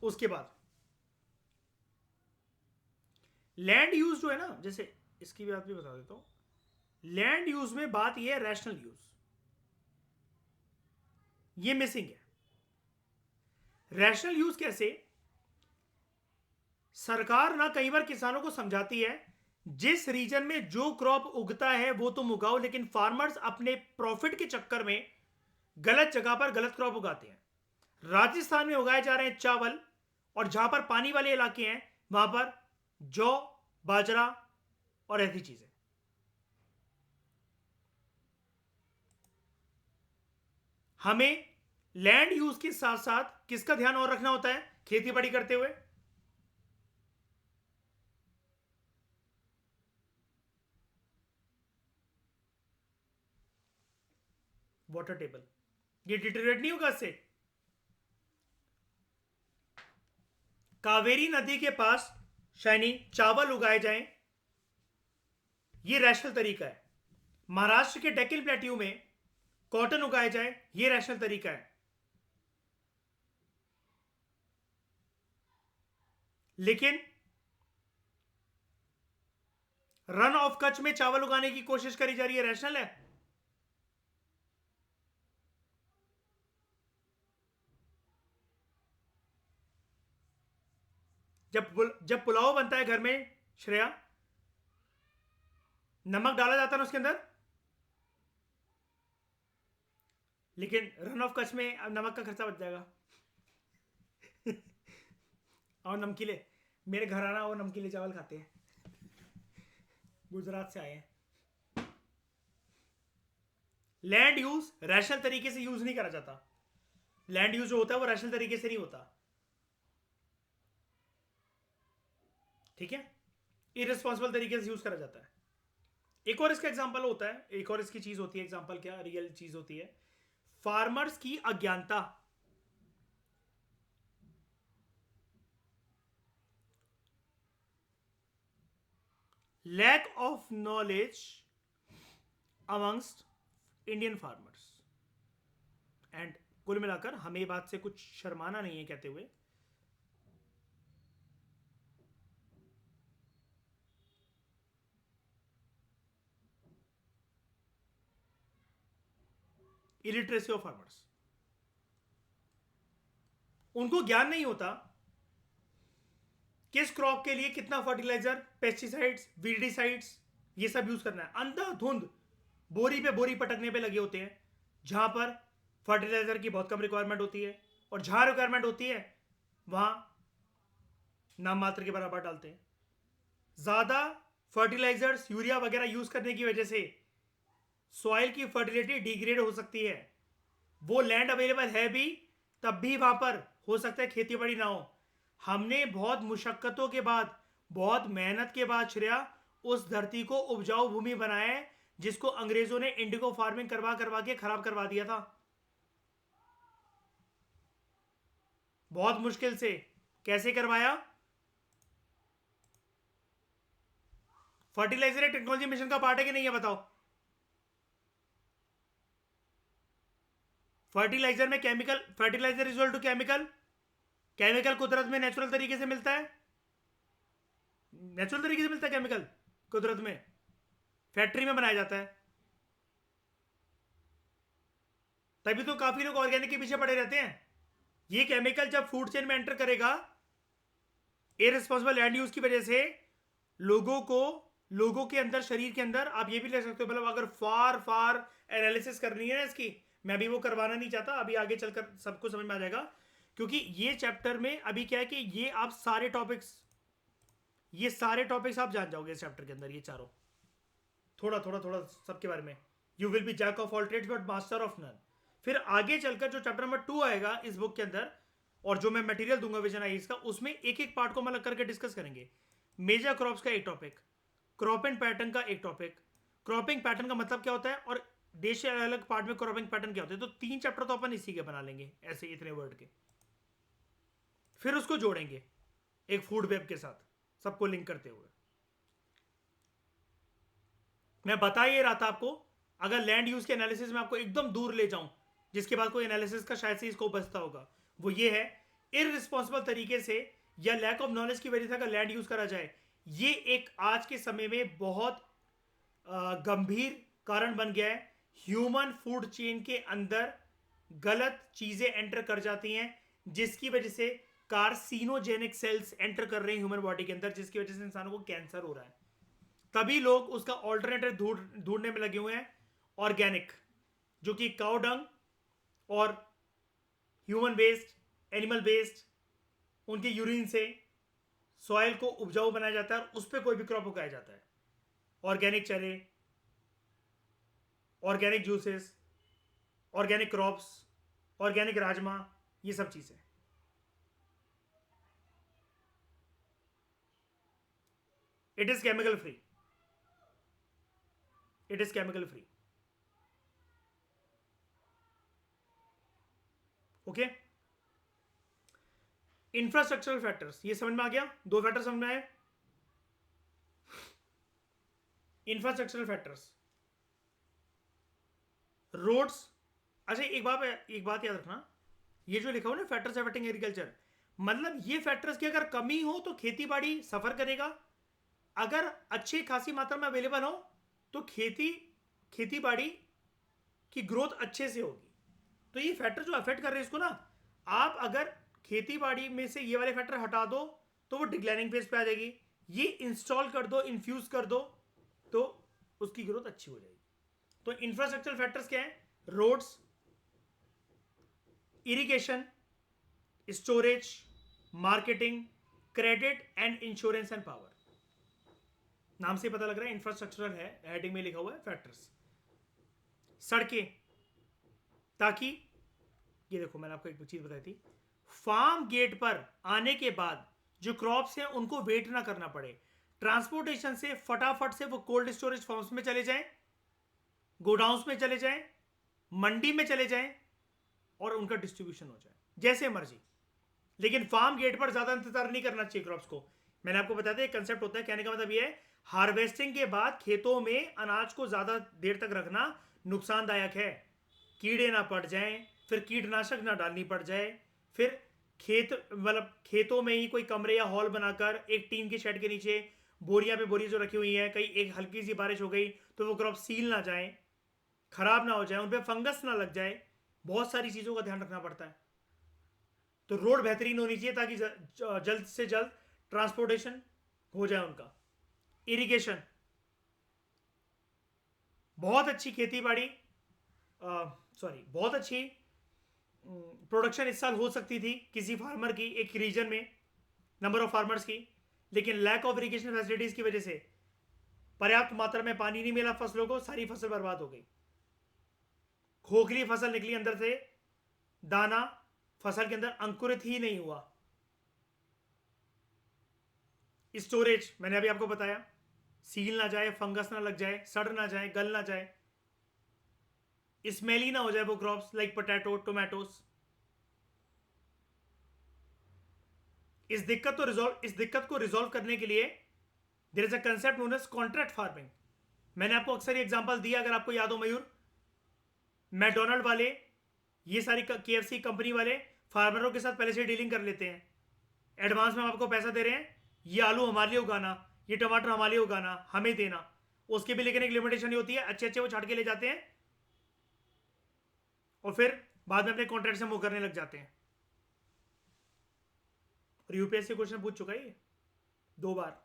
उसके बाद लैंड यूज जो है ना, जैसे इसकी बात भी बता देता हूं। लैंड यूज में बात यह है रैशनल यूज, ये मिसिंग है। रैशनल यूज कैसे? सरकार ना कई बार किसानों को समझाती है जिस रीजन में जो क्रॉप उगता है वो तुम उगाओ, लेकिन फार्मर्स अपने प्रॉफिट के चक्कर में गलत जगह पर गलत क्रॉप उगाते हैं। राजस्थान में उगाए जा रहे हैं चावल, और जहां पर पानी वाले इलाके हैं वहां पर जौ, बाजरा और ऐसी चीजें। हमें लैंड यूज के साथ साथ किसका ध्यान और रखना होता है खेती बाड़ी करते हुए? वाटर टेबल ये डिटेरियोरेट नहीं होगा इससे? कावेरी नदी के पास शाइनी चावल उगाए जाएं, ये रैशनल तरीका है। महाराष्ट्र के डेक्कन प्लेट्यू में कॉटन उगाए जाए, ये रैशनल तरीका है। लेकिन रन ऑफ कच्छ में चावल उगाने की कोशिश करी जा रही है, रैशनल है? जब पुलाव बनता है घर में श्रेया, नमक डाला जाता है ना उसके अंदर, लेकिन रन ऑफ कच्छ में अब नमक का खर्चा बच जाएगा। और नमकीले, मेरे घर आना वो नमकीले चावल खाते हैं, गुजरात से आए हैं। लैंड यूज रैशनल तरीके से यूज नहीं करा जाता। लैंड यूज जो होता है वो रैशनल तरीके से नहीं होता, ठीक है? इररिस्पॉन्सिबल तरीके से यूज करा जाता है। एक और इसका एग्जांपल होता है, एक और इसकी चीज होती है, एग्जांपल क्या रियल चीज होती है, फार्मर्स की अज्ञानता। Lack of knowledge amongst Indian farmers. And कुल मिलाकर हमें बात से कुछ शर्माना नहीं है कहते हुए, इलिटरेसी ऑफ फार्मर्स। उनको ज्ञान नहीं होता किस क्रॉप के लिए कितना फर्टिलाइजर, पेस्टिसाइड्स, वीडिसाइड्स ये सब यूज करना है। अंधाधुंध बोरी पे बोरी पटकने पे लगे होते हैं, जहां पर फर्टिलाइजर की बहुत कम रिक्वायरमेंट होती है, और जहां रिक्वायरमेंट होती है वहां नाम मात्र के बराबर डालते हैं। ज्यादा फर्टिलाइजर्स, यूरिया वगैरह यूज करने की वजह से सॉइल की फर्टिलिटी डिग्रेड हो सकती है। वो लैंड अवेलेबल है भी, तब भी वहां पर हो सकता है खेती बाड़ी ना हो। हमने बहुत मुशक्कतों के बाद, बहुत मेहनत के बाद श्रेया उस धरती को उपजाऊ भूमि बनाया है, जिसको अंग्रेजों ने इंडिगो फार्मिंग करवा करवा के खराब करवा दिया था, बहुत मुश्किल से। कैसे करवाया? फर्टिलाइजर टेक्नोलॉजी मिशन का पार्ट है कि नहीं है बताओ? फर्टिलाइजर में chemical, fertiliser equal to chemical, chemical कुदरत में नेचुरल तरीके से मिलता है, नेचुरल तरीके से मिलता है केमिकल कुदरत में, फैक्ट्री में बनाया जाता है। तभी तो काफी लोग ऑर्गेनिक के पीछे पड़े रहते हैं। ये केमिकल जब फूड चेन में एंटर करेगा इररिस्पांसिबल लैंड यूज की वजह से, लोगों के अंदर, शरीर के अंदर, आप ये भी ले सकते हो, मतलब अगर फार फार एनालिसिस करनी है ना इसकी, मैं अभी वो करवाना नहीं चाहता, अभी आगे चलकर सबको समझ में आ जाएगा। क्योंकि ये चैप्टर में अभी क्या है कि ये आप सारे टॉपिक्स आप जान जाओगे इस चैप्टर के अंदर, ये चारों थोड़ा थोड़ा थोड़ा सबके बारे में। You will be jack of all trades but master of none. फिर आगे चलकर जो चैप्टर नंबर 2 आएगा इस बुक के अंदर, और जो मैं मटेरियल दूंगा विजन आईज का, उसमें एक एक पार्ट को हम अलग करके डिस्कस करेंगे। मेजर क्रॉप्स का एक टॉपिक, क्रॉप एंड पैटर्न का एक टॉपिक, क्रॉपिंग पैटर्न का मतलब क्या होता है, और देश के अलग अलग पार्ट में क्रॉपिंग पैटर्न क्या होता है। तो 3 चैप्टर तो अपन इसी के बना लेंगे, ऐसे इतने वर्ड के। फिर उसको जोड़ेंगे एक फूड वेब के साथ, सबको लिंक करते हुए। मैं बता ये रहा था आपको, अगर लैंड यूज के एनालिसिस में आपको एकदम दूर ले जाऊं, जिसके बाद कोई एनालिसिस का शायद से इसको बचता होगा, वो ये है, इररिस्पांसिबल तरीके से या लैक ऑफ नॉलेज की वजह से अगर लैंड यूज करा जाए, ये एक आज के समय में बहुत गंभीर कारण बन गया है। ह्यूमन फूड चेन के अंदर गलत चीजें एंटर कर जाती हैं, जिसकी वजह से कार्सिनोजेनिक सेल्स एंटर कर रहे हैं ह्यूमन बॉडी के अंदर, जिसकी वजह से इंसानों को कैंसर हो रहा है। तभी लोग उसका ऑल्टरनेटिव ढूंढने में लगे हुए हैं, ऑर्गेनिक, जो कि काउ डंग और ह्यूमन वेस्ट, एनिमल वेस्ट, उनके यूरिन से सॉइल को उपजाऊ बनाया जाता है और उस पर कोई भी क्रॉप उगाया जाता है। ऑर्गेनिक चने, organic juices, organic crops, organic rajma, ये सब चीजें। It is chemical free, it is chemical free. Okay, infrastructural factors, ये समझ में आ गया, 2 फैक्टर समझ में आए। Infrastructural factors, roads. अच्छा, एक बात याद रखना, ये जो लिखा हो ना फैक्टर्स अफेक्टिंग एग्रीकल्चर, मतलब ये फैक्टर्स की अगर कमी हो तो खेती बाड़ी सफर करेगा, अगर अच्छी खासी मात्रा में अवेलेबल हो तो खेती बाड़ी की ग्रोथ अच्छे से होगी। तो ये फैक्टर जो अफेक्ट कर रहे हैं इसको ना, आप अगर खेती बाड़ी में से ये वाले फैक्टर हटा दो तो वो डिक्लाइनिंग फेज पे आ जाएगी। ये इंस्टॉल कर दो, इन्फ्यूज कर दो, तो उसकी ग्रोथ अच्छी हो जाएगी। तो इंफ्रास्ट्रक्चरल फैक्टर्स क्या है? Roads, irrigation, storage, marketing, credit and insurance and power. नाम से पता लग रहा है इंफ्रास्ट्रक्चरल है, हेडिंग में लिखा हुआ है फैक्टर्स। सड़कें, ताकि ये देखो मैंने आपको एक चीज बताई थी, फार्म गेट पर आने के बाद जो क्रॉप्स हैं उनको वेट ना करना पड़े, ट्रांसपोर्टेशन से फटाफट से वो कोल्ड स्टोरेज फॉर्म्स में चले जाएं, गोडाउन्स में चले जाएं, मंडी में चले जाएं और उनका डिस्ट्रीब्यूशन हो जाए जैसे मर्जी। लेकिन फार्म गेट पर ज्यादा इंतजार नहीं करना चाहिए क्रॉप्स को। मैंने आपको बताया था एक कंसेप्ट होता है, कहने का मतलब ये है, हार्वेस्टिंग के बाद खेतों में अनाज को ज्यादा देर तक रखना नुकसानदायक है, कीड़े ना पड़ जाएं, फिर कीटनाशक ना डालनी पड़ जाए, फिर खेतों में ही कोई कमरे या हॉल बनाकर एक टीन के शेड के नीचे बोरियां पे बोरियां जो रखी हुई हैं, कहीं एक हल्की सी बारिश हो गई तो वो क्रॉप सील ना जाए, खराब ना हो जाए, उन पर फंगस ना लग जाए, बहुत सारी चीजों का ध्यान रखना पड़ता है। तो रोड बेहतरीन होनी चाहिए ताकि जल्द से जल्द ट्रांसपोर्टेशन हो जाए उनका। इरिगेशन, बहुत अच्छी खेती बाड़ी, बहुत अच्छी प्रोडक्शन इस साल हो सकती थी किसी फार्मर की, एक रीजन में नंबर ऑफ फार्मर्स की, लेकिन लैक ऑफ इरिगेशन फैसिलिटीज की वजह से पर्याप्त मात्रा में पानी नहीं मिला फसलों को, सारी फसल बर्बाद हो गई, खोखली फसल निकली अंदर से, दाना फसल के अंदर अंकुरित ही नहीं हुआ। स्टोरेज मैंने अभी आपको बताया, सील ना जाए, फंगस ना लग जाए, सड़ ना जाए, गल ना जाए, स्मेली ना हो जाए वो क्रॉप्स लाइक पोटैटो, टोमेटोज। इस दिक्कत को रिजॉल्व करने के लिए there is a concept known as contract farming. मैंने आपको अक्सर एग्जांपल दिया, अगर आपको याद हो मयूर, मैकडोनाल्ड वाले ये सारी KFC कंपनी वाले फार्मरों के साथ पहले से डीलिंग कर लेते हैं, एडवांस में हम आपको पैसा दे रहे हैं, ये आलू हमारे लिए उगाना, ये टमाटर हमारे लिए उगाना, हमें देना। उसके भी लेकिन एक लिमिटेशन ही होती है, अच्छे अच्छे वो छाट के ले जाते हैं और फिर बाद में अपने कॉन्ट्रैक्ट से मूव करने लग जाते हैं। और यूपीएससी क्वेश्चन पूछ चुका है ये 2 बार,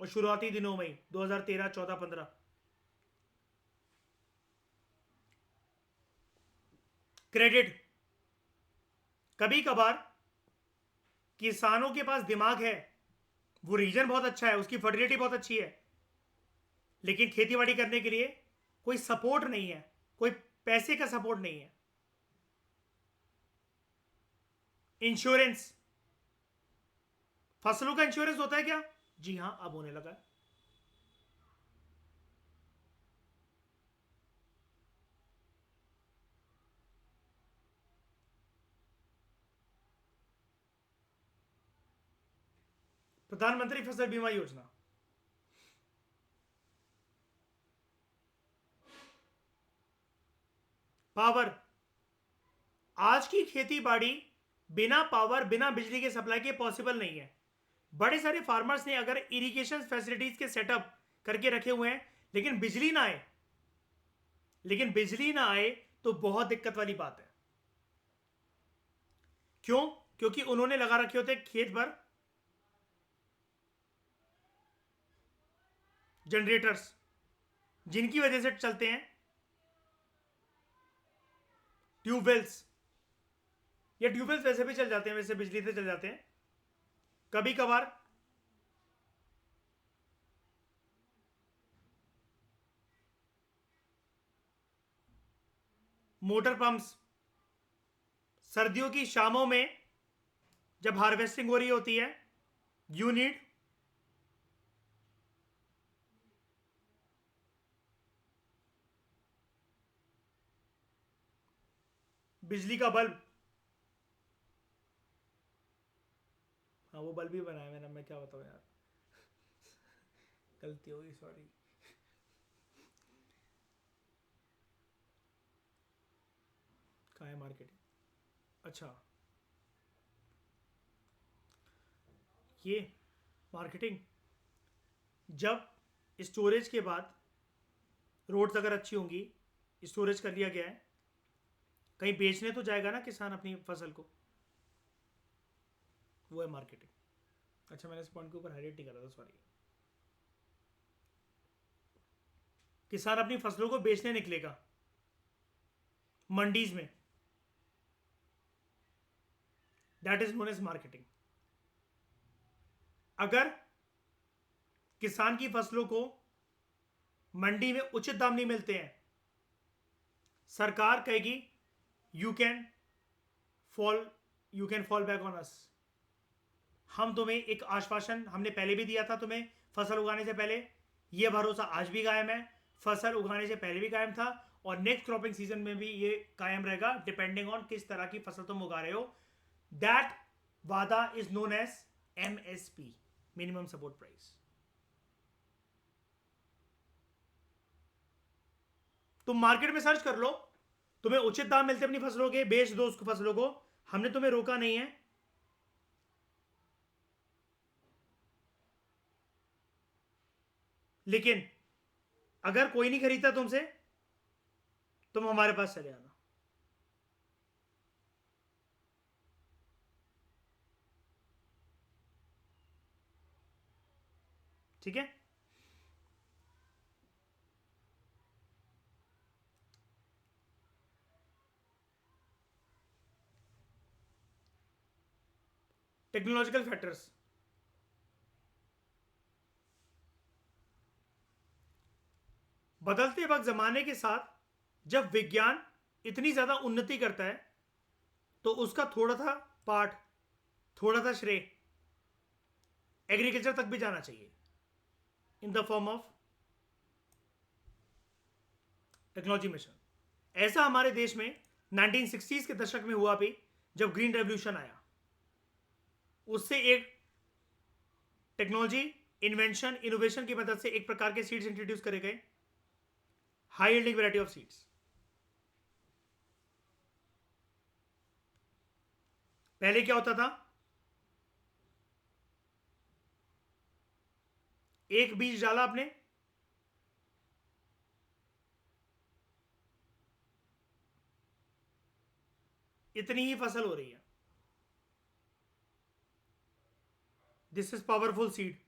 और शुरुआती दिनों में ही 2013, 14, 15। क्रेडिट, कभी कभार किसानों के पास दिमाग है, वो रीजन बहुत अच्छा है, उसकी फर्टिलिटी बहुत अच्छी है, लेकिन खेतीबाड़ी करने के लिए कोई सपोर्ट नहीं है, कोई पैसे का सपोर्ट नहीं है। इंश्योरेंस, फसलों का इंश्योरेंस होता है क्या? जी हां, अब होने लगा है। प्रधानमंत्री फसल बीमा योजना, पावर, आज की खेती बाड़ी बिना पावर, बिना बिजली के सप्लाई के पॉसिबल नहीं है। बड़े सारे फार्मर्स ने अगर इरिगेशन फैसिलिटीज के सेटअप करके रखे हुए हैं, लेकिन बिजली ना आए तो बहुत दिक्कत वाली बात है। क्यों? क्योंकि उन्होंने लगा रखे होते खेत पर जनरेटर्स, जिनकी वजह से चलते हैं ट्यूबवेल्स, या ट्यूबवेल्स वैसे भी चल जाते हैं, वैसे बिजली से चल जाते हैं कभी कभार। मोटर पंप्स, सर्दियों की शामों में जब हार्वेस्टिंग हो रही होती है, यू नीड बिजली का बल्ब। हाँ, वो बल्ब ही बनाया मैंने, मैं क्या बताऊँ यार, गलती हो गई, सॉरी। कहाँ है मार्केटिंग? अच्छा, ये मार्केटिंग, जब स्टोरेज के बाद रोड्स अगर अच्छी होंगी, स्टोरेज कर लिया गया है, कहीं बेचने तो जाएगा ना किसान अपनी फसल को, वो है मार्केटिंग। अच्छा, मैंने इस पॉइंट के ऊपर हाईलाइट नहीं करा था, सॉरी। किसान अपनी फसलों को बेचने निकलेगा मंडीज में, that is known as marketing. अगर किसान की फसलों को मंडी में उचित दाम नहीं मिलते हैं, सरकार कहेगी you can fall back on us. हम तुम्हें एक आश्वासन हमने पहले भी दिया था, तुम्हें फसल उगाने से पहले, यह भरोसा आज भी कायम है, फसल उगाने से पहले भी कायम था, और नेक्स्ट क्रॉपिंग सीजन में भी ये कायम रहेगा, डिपेंडिंग ऑन किस तरह की फसल तुम उगा रहे हो। दैट वादा is known as MSP, minimum support price. तुम मार्केट में सर्च कर लो, तुम्हें उचित दाम मिलते अपनी फसलों के, बेच दो उसको फसलों को, हमने तुम्हें रोका नहीं है। लेकिन अगर कोई नहीं खरीदता तुमसे, तुम हमारे पास चले आना, ठीक है? टेक्नोलॉजिकल फैक्टर्स, बदलते वक्त जमाने के साथ जब विज्ञान इतनी ज्यादा उन्नति करता है, तो उसका थोड़ा सा पार्ट, थोड़ा सा श्रेय एग्रीकल्चर तक भी जाना चाहिए, in the form of technology mission. ऐसा हमारे देश में 1960s के दशक में हुआ भी, जब ग्रीन रेवोल्यूशन आया, उससे एक टेक्नोलॉजी इन्वेंशन इनोवेशन की मदद से एक प्रकार के सीड्स इंट्रोड्यूस करे गए, high yielding variety of seeds. पहले क्या होता था, एक बीज डाला आपने, इतनी ही फसल हो रही है. This is powerful seed.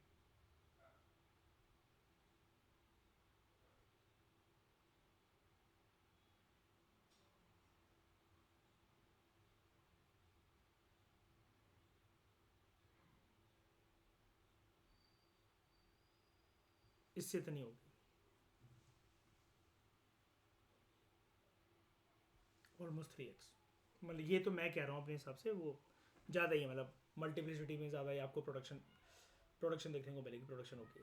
इससे इतनी होगी, ऑलमोस्ट 3x. मतलब ये तो मैं कह रहा हूँ अपने हिसाब से, वो ज़्यादा ही है. मतलब मल्टीप्लिसिटी में ज़्यादा ही आपको प्रोडक्शन प्रोडक्शन देखने को मिलेगी, प्रोडक्शन होगी.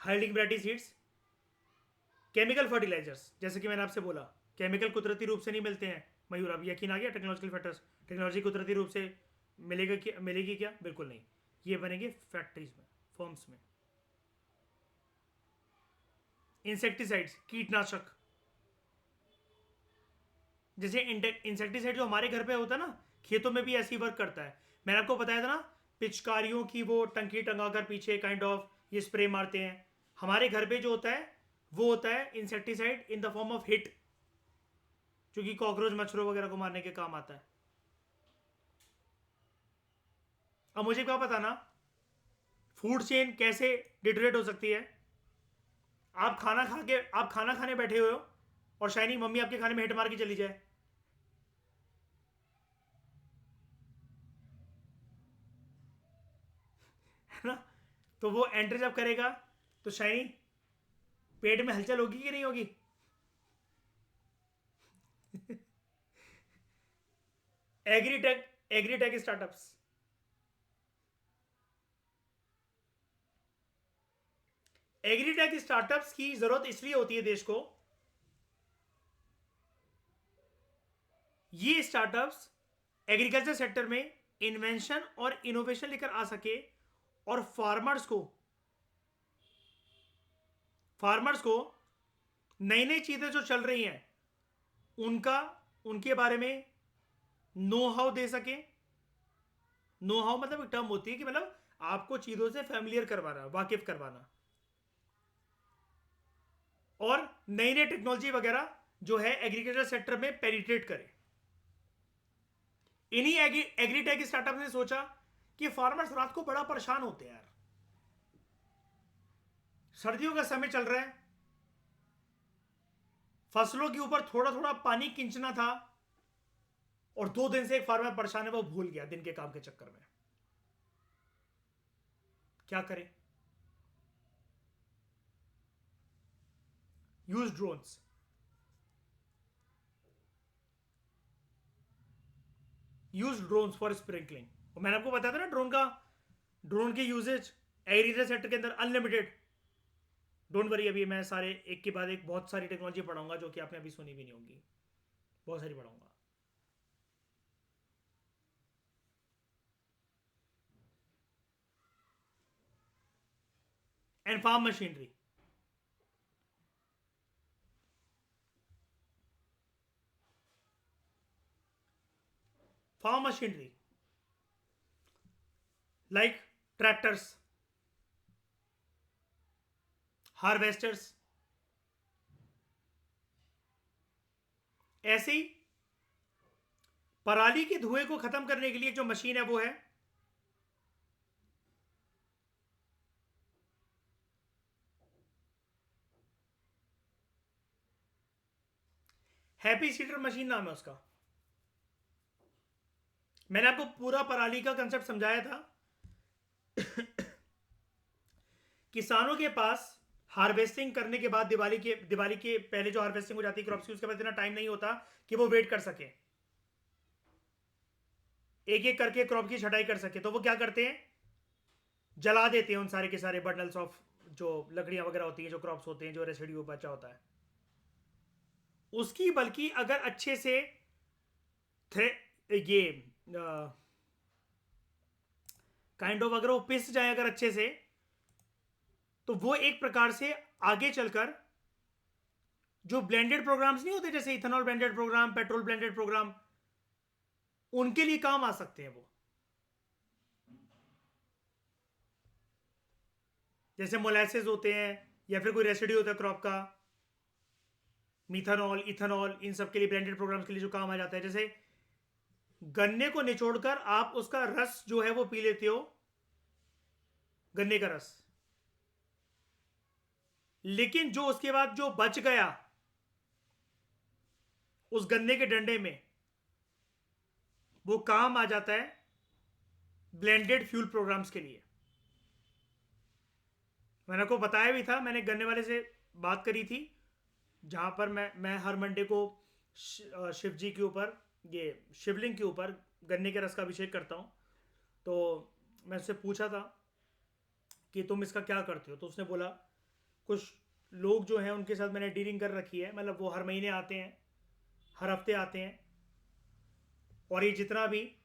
Hiding variety seeds. Chemical fertilisers, जैसे कि मैंने आपसे बोला, केमिकल कुदरती रूप से नहीं मिलते हैं. मयूर, अब यकीन आ गया टेक्नोलॉजिकल फैक्टर्स. टेक्नोलॉजी कुदरती रूप से मिलेगा क्या, मिलेगी क्या? बिल्कुल नहीं. ये बनेंगे फैक्ट्रीज में, फर्म्स में. इंसेक्टिसाइड्स, कीटनाशक. जैसे इंसेक्टिसाइड जो हमारे घर पे होता है ना, खेतों में भी ऐसी वर्क करता है. मैंने आपको बताया था ना, पिचकारियों की वो टंकी टंगा कर पीछे काइंड ऑफ ये स्प्रे मारते हैं. हमारे घर पे जो होता है वो होता है insecticide in the form of hit, जो कि कॉकरोच मच्छरों वगैरह को मारने के काम आता है. अब मुझे क्या बताना, फूड चेन कैसे डिटरेट हो सकती है. आप खाना खाने बैठे हुए हो और शाइनिंग मम्मी आपके खाने में हिट मार के चली जाए, है ना. तो वो एंटर जब करेगा तो शाइनी पेट में हलचल होगी कि नहीं होगी. Agritech, agritech startups. Agritech startups की जरूरत इसलिए होती है देश को, ये स्टार्टअप्स एग्रीकल्चर सेक्टर में इन्वेंशन और इनोवेशन लेकर आ सके और फार्मर्स को नई नई चीजें जो चल रही हैं उनका उनके बारे में नो हाउ दे सके. नो हाउ मतलब एक टर्म होती है कि मतलब आपको चीजों से फैमिलियर करवाना, वाकिफ करवाना, और नई नई टेक्नोलॉजी वगैरह जो है एग्रीकल्चर सेक्टर में पेनिट्रेट करे. इन्हीं एग्रीटेक स्टार्टअप ने सोचा कि फार्मर्स रात को बड़ा परेशान होते हैं यार, सर्दियों का समय चल रहा है, फसलों के ऊपर थोड़ा थोड़ा पानी खींचना था, और 2 दिन से एक फार्मर परेशान है, वो भूल गया दिन के काम के चक्कर में. क्या करें? Use drones. Use drones for sprinkling. और मैंने आपको बताया था ना ड्रोन के यूजेज एग्रीकल्चर सेक्टर के अंदर अनलिमिटेड. डोंट वरी, अभी मैं सारे एक के बाद एक बहुत सारी टेक्नोलॉजी पढ़ाऊंगा जो कि आपने अभी सुनी भी नहीं होगी, बहुत सारी पढ़ाऊंगा. And farm machinery. Farm machinery like tractors, harvesters. ऐसे ही पराली के धुएं को खत्म करने के लिए जो मशीन है वो है हैप्पी सीडर मशीन, नाम है उसका. मैंने आपको पूरा पराली का कंसेप्ट समझाया था. किसानों के पास हार्वेस्टिंग करने के बाद दिवाली के पहले जो हार्वेस्टिंग हो जाती है क्रॉप्स की, उसके बाद इतना टाइम नहीं होता कि वो वेट कर सके, एक एक करके क्रॉप की छटाई कर सके. तो वो क्या करते हैं, जला देते हैं उन सारे के सारे बंडल्स ऑफ जो लकड़ियां वगैरह होती हैं, जो क्रॉप्स होते हैं, जो रेसिड्यू बचा होता है उसकी. बल्कि अगर अच्छे से ये काइंड ऑफ अगर वो पिस जाए अगर अच्छे से, तो वो एक प्रकार से आगे चलकर जो ब्लेंडेड प्रोग्राम्स नहीं होते, जैसे ethanol blended programme, petrol blended programme, उनके लिए काम आ सकते हैं वो। जैसे मोलासेस होते हैं या फिर कोई रेसिड्यू होता है क्रॉप का, मिथानॉल, इथेनॉल, इन सब के लिए ब्लेंडेड प्रोग्राम्स के लिए जो काम आ जाता है। जैसे गन्ने को निचोड़कर आप उसका रस जो है वो पी लेते हो, गन्ने का रस, लेकिन जो उसके बाद जो बच गया उस गन्ने के डंडे में, वो काम आ जाता है ब्लेंडेड फ्यूल प्रोग्राम्स के लिए। मैंने आपको बताया भी था, मैंने गन्ने वाले से बात करी थी, जहां पर मैं हर मंडे को शिव जी के ऊपर, ये शिवलिंग के ऊपर गन्ने के रस का अभिषेक करता हूँ। तो मैं उससे पूछा था कि तुम इसका क्या करते हो, तो उसने बोला कुछ लोग जो हैं उनके साथ मैंने डीलिंग कर रखी है, मतलब वो हर महीने आते हैं, हर हफ्ते आते हैं, और ये जितना भी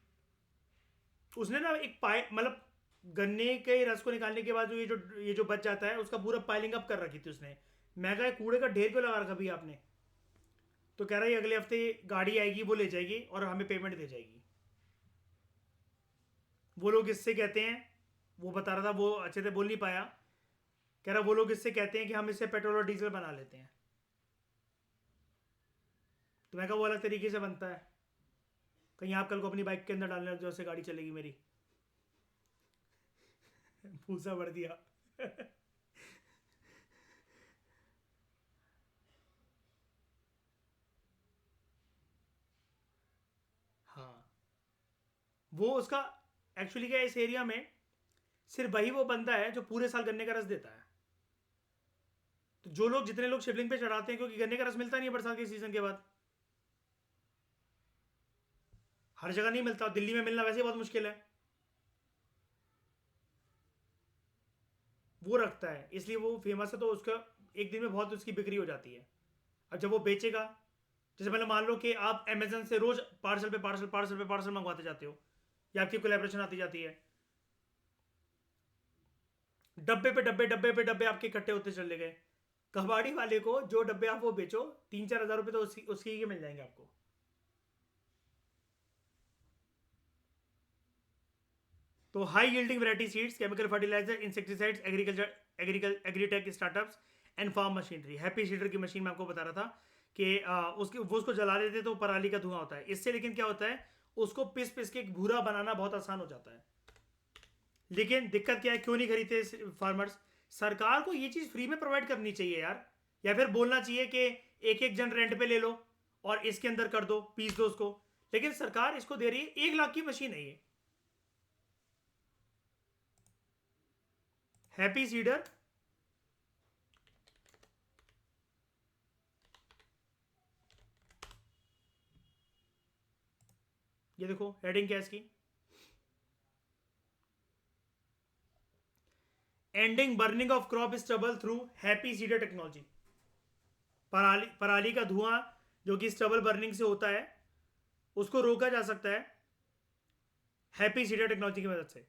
उसने ना एक पाए, मतलब गन्ने के रस को निकालने के बाद जो ये जो बच जाता है उसका पूरा पाइलिंग अप कर रखी थी उसने। मैं कहा कूड़े का ढेर क्यों लगा रखा भैया आपने? तो कह रहा है अगले हफ्ते गाड़ी आएगी, वो ले जाएगी और हमें पेमेंट दे जाएगी। वो लोग इससे कहते हैं, वो बता रहा था, वो अच्छे से बोल नहीं पाया, कह रहा वो लोग इससे कहते हैं कि हम इससे पेट्रोल और डीजल बना लेते हैं। तो मैं कहा वो अलग तरीके से बनता है, कहीं आप कल को अपनी बाइक के अंदर डालने लग जाओ, उससे गाड़ी चलेगी मेरी। भूसा भर दिया। हाँ, वो उसका एक्चुअली क्या है, इस एरिया में सिर्फ वही वो बंदा है जो पूरे साल गन्ने का रस देता है। तो जो लोग, जितने लोग शिवलिंग पे चढ़ाते हैं, क्योंकि गन्ने का रस मिलता नहीं है बरसात के सीजन के बाद, हर जगह नहीं मिलता, दिल्ली में मिलना वैसे ही बहुत मुश्किल है, वो रखता है, इसलिए वो फेमस है। तो उसका एक दिन में बहुत उसकी बिक्री हो जाती है। अब जब वो बेचेगा, जैसे मतलब मान लो कि आप अमेजन से रोज पार्सल पे पार्सल पार्सल पे पार्सल मंगवाते जाते हो, या आपकी कोलेब्रेशन आती जाती है, डब्बे पे डब्बे डब्बे पे डब्बे आपके इकट्ठे होते चले गए, कबाड़ी वाले को जो डब्बे आप वो बेचो, 3-4 हज़ार रुपये तो उसकी के मिल जाएंगे आपको। तो high yielding variety seeds, chemical fertiliser, insecticides, agritech startups and farm machinery. Happy seeder की मशीन में आपको बता रहा था कि उसको जला देते तो पराली का धुआं होता है इससे, लेकिन क्या होता है, उसको पिस पिस के एक भूरा बनाना बहुत आसान हो जाता है। लेकिन दिक्कत क्या है, क्यों नहीं खरीदते फार्मर्स? सरकार को ये चीज़ फ्री में प्रोवाइड करनी चाहिए यार, या फिर बोलना चाहिए कि एक एक जन रेंट पे ले लो और इसके अंदर कर दो, पीस दो उसको। लेकिन सरकार इसको दे रही है, 1 लाख की मशीन है ये, हैप्पी सीडर। ये देखो हेडिंग क्या है इसकी, ending burning of crop stubble through happy seeder technology. पराली का धुआं जो कि स्टबल बर्निंग से होता है, उसको रोका जा सकता है हैप्पी सीडर टेक्नोलॉजी की मदद से।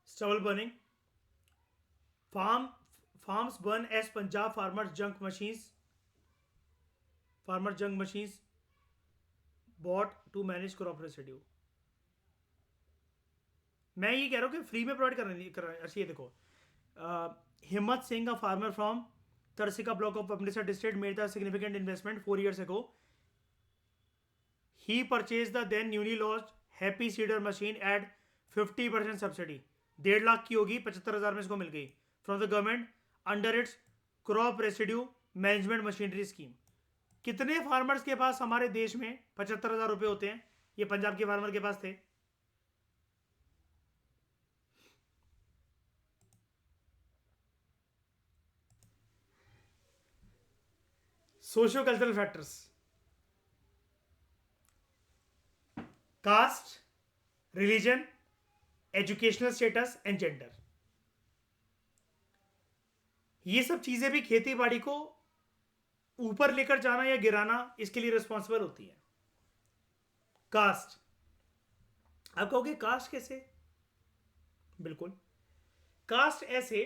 Stubble burning, farm farms burn as Punjab farmer junk machines bought to manage crop residue. मैं ये कह रहा हूँ कि फ्री में प्रोवाइड कर रहे हैं। अच्छा ये देखो, Himmat Singh, a farmer from Tarsika block of Amritsar district, made the significant investment 4 years ago. He purchased the then newly launched Happy Seeder machine at 50% subsidy. 1.5 lakh की होगी, 75,000 में इसको मिल गई, from the government under its crop residue management machinery scheme. कितने farmers के पास हमारे देश में 75,000 रुपये होते हैं? ये पंजाब के फार्मर के पास थे। Socio cultural factors, caste, religion, educational status and gender, ये सब चीजें भी खेती बाड़ी को ऊपर लेकर जाना या गिराना इसके लिए रिस्पॉन्सिबल होती है कास्ट। आप कहोगे कास्ट कैसे? बिल्कुल, कास्ट ऐसे,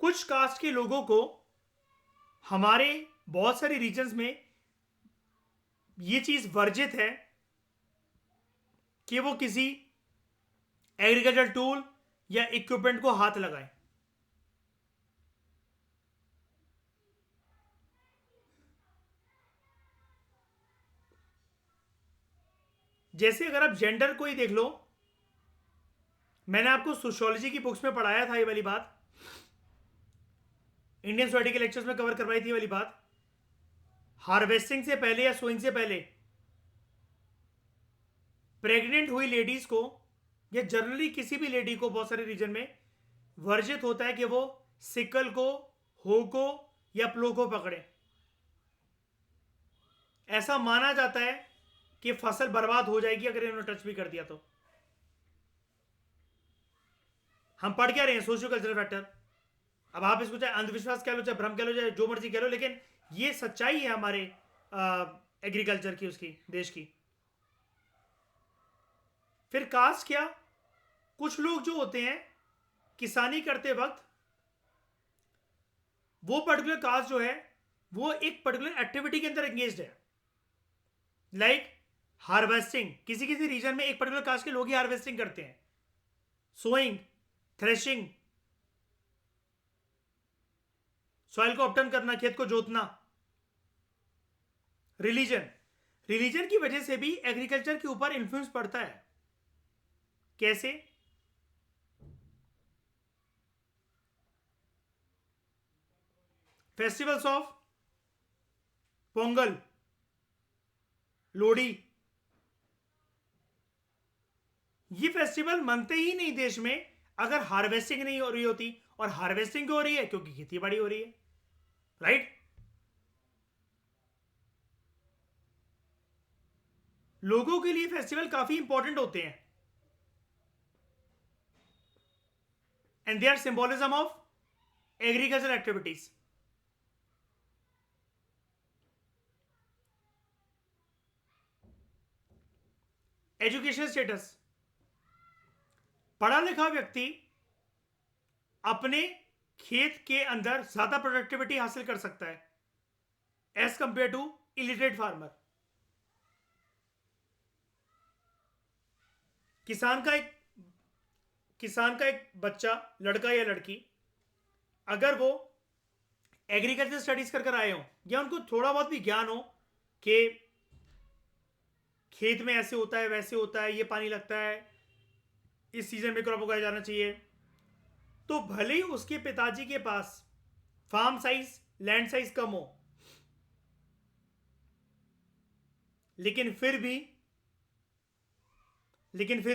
कुछ कास्ट के लोगों को हमारे बहुत सारे रीजन्स में ये चीज वर्जित है कि वो किसी एग्रीकल्चर टूल या इक्विपमेंट को हाथ लगाएं। जैसे अगर आप जेंडर को ही देख लो, मैंने आपको सोशियोलॉजी की बुक्स में पढ़ाया था ये वाली बात, इंडियन सोसाइटी के लेक्चर्स में कवर करवाई थी ये वाली बात। हार्वेस्टिंग से पहले या सोइंग से पहले प्रेग्नेंट हुई लेडीज को या जनरली किसी भी लेडी को बहुत सारे रीजन में वर्जित होता है कि वो सिकल को, हो को या प्लो को पकड़े। ऐसा माना जाता है कि फसल बर्बाद हो जाएगी अगर इन्होंने टच भी कर दिया तो। हम पढ़ क्या रहे हैं? Socio cultural factor. अब आप इसको चाहे अंधविश्वास कह लो, चाहे भ्रम कह लो, चाहे जो मर्जी कह लो, लेकिन ये सच्चाई है हमारे एग्रीकल्चर की, उसकी, देश की। फिर कास्ट क्या, कुछ लोग जो होते हैं किसानी करते वक्त वो पर्टिकुलर कास्ट जो है वो एक पर्टिकुलर एक्टिविटी के अंदर एंगेज्ड है। लाइक हार्वेस्टिंग, किसी किसी रीजन में एक पर्टिकुलर कास्ट के लोग ही हार्वेस्टिंग करते हैं। सोइंग, थ्रेशिंग, सॉइल को अपटर्न करना, खेत को जोतना। रिलीजन, रिलीजन की वजह से भी एग्रीकल्चर के ऊपर इंफ्लुएंस पड़ता है। कैसे? फेस्टिवल्स ऑफ पोंगल, लोहड़ी, ये फेस्टिवल मनते ही नहीं देश में अगर हार्वेस्टिंग नहीं हो रही होती। और हार्वेस्टिंग क्यों हो रही है? क्योंकि खेती बाड़ी हो रही है, राइट? लोगों के लिए फेस्टिवल काफी इंपॉर्टेंट होते हैं and they are symbolism of agriculture activities. Education status, पढ़ा लिखा व्यक्ति अपने खेत के अंदर ज्यादा प्रोडक्टिविटी हासिल कर सकता है as compare to illiterate farmer. किसान का एक बच्चा, लड़का या लड़की, अगर वो एग्रीकल्चर स्टडीज कर कर आए हो या उनको थोड़ा बहुत भी ज्ञान हो कि खेत में ऐसे होता है, वैसे होता है, ये पानी लगता है, इस सीजन में क्रॉप उगाया जाना चाहिए, तो भले ही उसके पिताजी के पास फार्म साइज, लैंड साइज कम हो, लेकिन फिर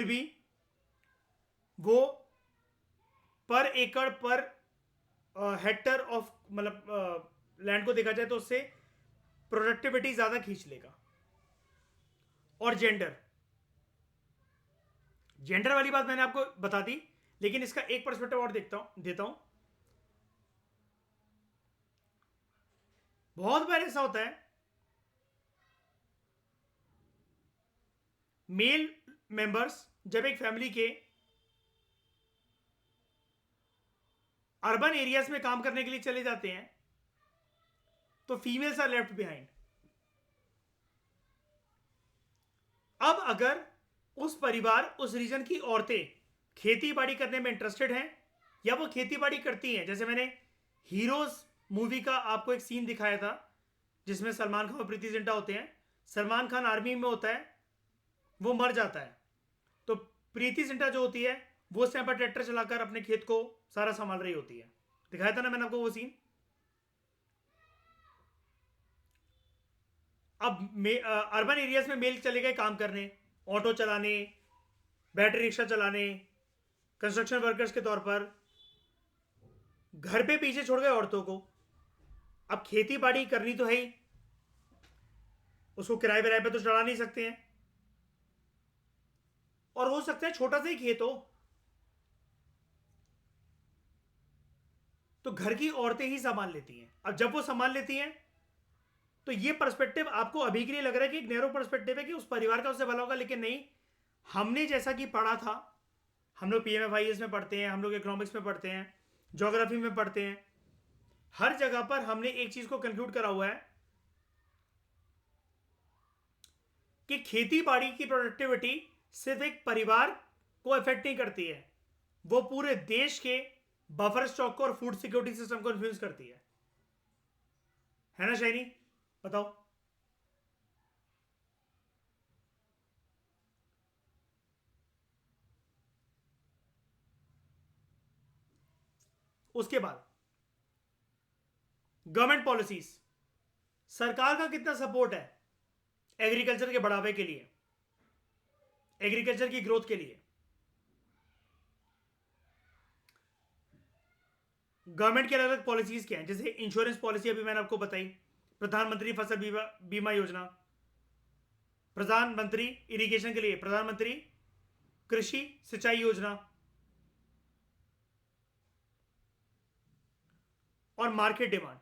भी वो पर एकड़, पर हेक्टर ऑफ, मतलब लैंड को देखा जाए तो उससे प्रोडक्टिविटी ज्यादा खींच लेगा। और जेंडर वाली बात मैंने आपको बता दी, लेकिन इसका एक पर्सपेक्टिव और देता हूं। बहुत बार ऐसा होता है मेल मेंबर्स जब एक फैमिली के अर्बन एरियाज में काम करने के लिए चले जाते हैं तो फीमेल्स आर लेफ्ट बिहाइंड। अब अगर उस परिवार, उस रीजन की औरतें खेती बाड़ी करने में इंटरेस्टेड हैं या वो खेती बाड़ी करती हैं, जैसे मैंने हीरोज मूवी का आपको एक सीन दिखाया था जिसमें सलमान खान और प्रीति जिंटा होते हैं। सलमान खान आर्मी में होता है, वो मर जाता है, तो प्रीति जिंटा जो होती है वो उस टाइम पर ट्रैक्टर चलाकर अपने खेत को सारा संभाल रही होती है। दिखाया था ना मैंने आपको वो सीन। अब अर्बन एरियाज में मेल चले गए काम करने, ऑटो चलाने, बैटरी रिक्शा चलाने, कंस्ट्रक्शन वर्कर्स के तौर पर। घर पे पीछे छोड़ गए औरतों को। अब खेती बाड़ी करनी तो है ही, उसको किराए विराए पे तो चढ़ा नहीं सकते हैं, और हो सकता है छोटा सा ही खेत हो, तो घर की औरतें ही संभाल लेती हैं। अब जब वो संभाल लेती हैं तो ये पर्सपेक्टिव आपको अभी के लिए लग रहा है कि एक नैरो पर्सपेक्टिव है कि उस परिवार का उससे भला होगा, लेकिन नहीं। हमने जैसा कि पढ़ा था, हम लोग PMFIS में पढ़ते हैं, हम लोग इकोनॉमिक्स में पढ़ते हैं, ज्योग्राफी में पढ़ते हैं, हर जगह पर हमने एक चीज को कंक्लूड करा हुआ है कि खेती बाड़ी की प्रोडक्टिविटी सिर्फ एक परिवार को इफेक्ट नहीं करती है, वो पूरे देश के बफर स्टॉक को और फूड सिक्योरिटी सिस्टम को इन्फ्लुएंस करती है ना शाइनी? बताओ। उसके बाद गवर्नमेंट पॉलिसीज, सरकार का कितना सपोर्ट है एग्रीकल्चर के बढ़ावे के लिए, एग्रीकल्चर की ग्रोथ के लिए। गवर्नमेंट की अलग अलग पॉलिसीज क्या हैं, जैसे इंश्योरेंस पॉलिसी अभी मैंने आपको बताई, प्रधानमंत्री फसल बीमा योजना, प्रधानमंत्री इरिगेशन के लिए प्रधानमंत्री कृषि सिंचाई योजना, और मार्केट डिमांड।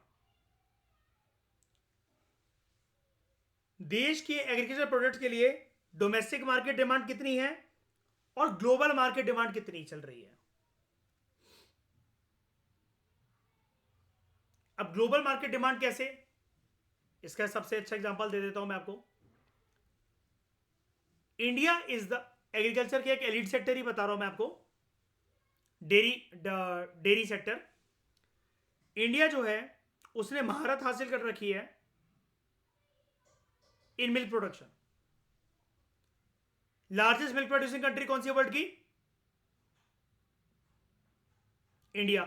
देश के एग्रीकल्चर प्रोडक्ट्स के लिए डोमेस्टिक मार्केट डिमांड कितनी है और ग्लोबल मार्केट डिमांड कितनी चल रही है। अब ग्लोबल मार्केट डिमांड कैसे, इसका सबसे अच्छा एग्जांपल दे देता हूं मैं आपको। इंडिया इज द एग्रीकल्चर के एक एलिट सेक्टर ही बता रहा हूं मैं आपको, डेयरी सेक्टर। इंडिया जो है उसने महारत हासिल कर रखी है in milk production. Largest milk producing country कौन सी है वर्ल्ड की? इंडिया।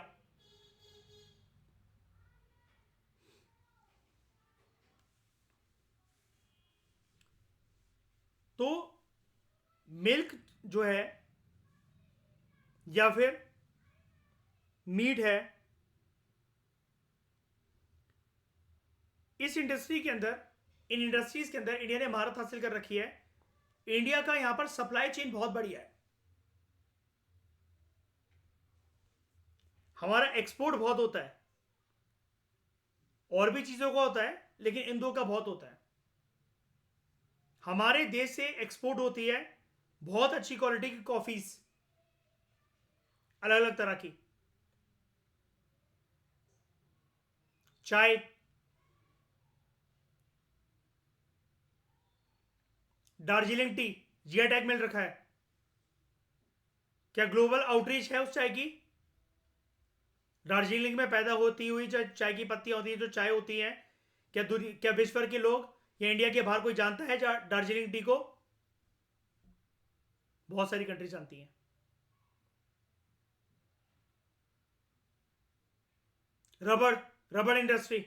तो मिल्क जो है या फिर मीट है, इस इंडस्ट्री के अंदर, इन इंडस्ट्रीज के अंदर इंडिया ने महारत हासिल कर रखी है। इंडिया का यहां पर सप्लाई चेन बहुत बढ़िया है, हमारा एक्सपोर्ट बहुत होता है, और भी चीजों का होता है लेकिन इन दो का बहुत होता है। हमारे देश से एक्सपोर्ट होती है बहुत अच्छी क्वालिटी की कॉफीज, अलग अलग तरह की, चाय, दार्जिलिंग टी जीआई टैग मिल रखा है। क्या ग्लोबल आउटरीच है उस चाय की? दार्जिलिंग में पैदा होती हुई जो चाय की पत्तियां होती हैं, जो चाय होती हैं, क्या विश्व के लोग या इंडिया के बाहर कोई जानता है दार्जिलिंग टी को? बहुत सारी कंट्री जानती हैं। रबड़, रबड़ इंडस्ट्री,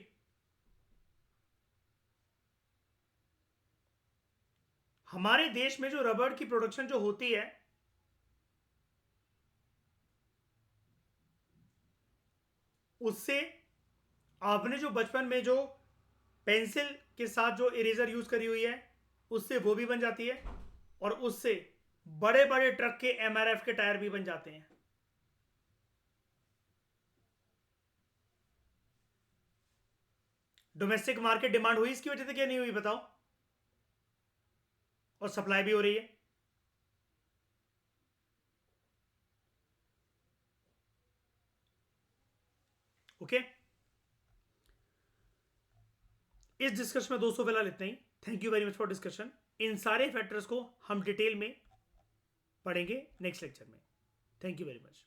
हमारे देश में जो रबड़ की प्रोडक्शन जो होती है, उससे आपने जो बचपन में जो पेंसिल के साथ जो इरेजर यूज करी हुई है, उससे वो भी बन जाती है, और उससे बड़े बड़े ट्रक के MRF के टायर भी बन जाते हैं। डोमेस्टिक मार्केट डिमांड हुई इसकी वजह से, क्या नहीं हुई बताओ? और सप्लाई भी हो रही है। ओके, इस डिस्कशन में दोस्तों फिलहाल इतना ही। Thank you very much for discussion. इन सारे फैक्टर्स को हम डिटेल में पढ़ेंगे नेक्स्ट लेक्चर में। Thank you very much.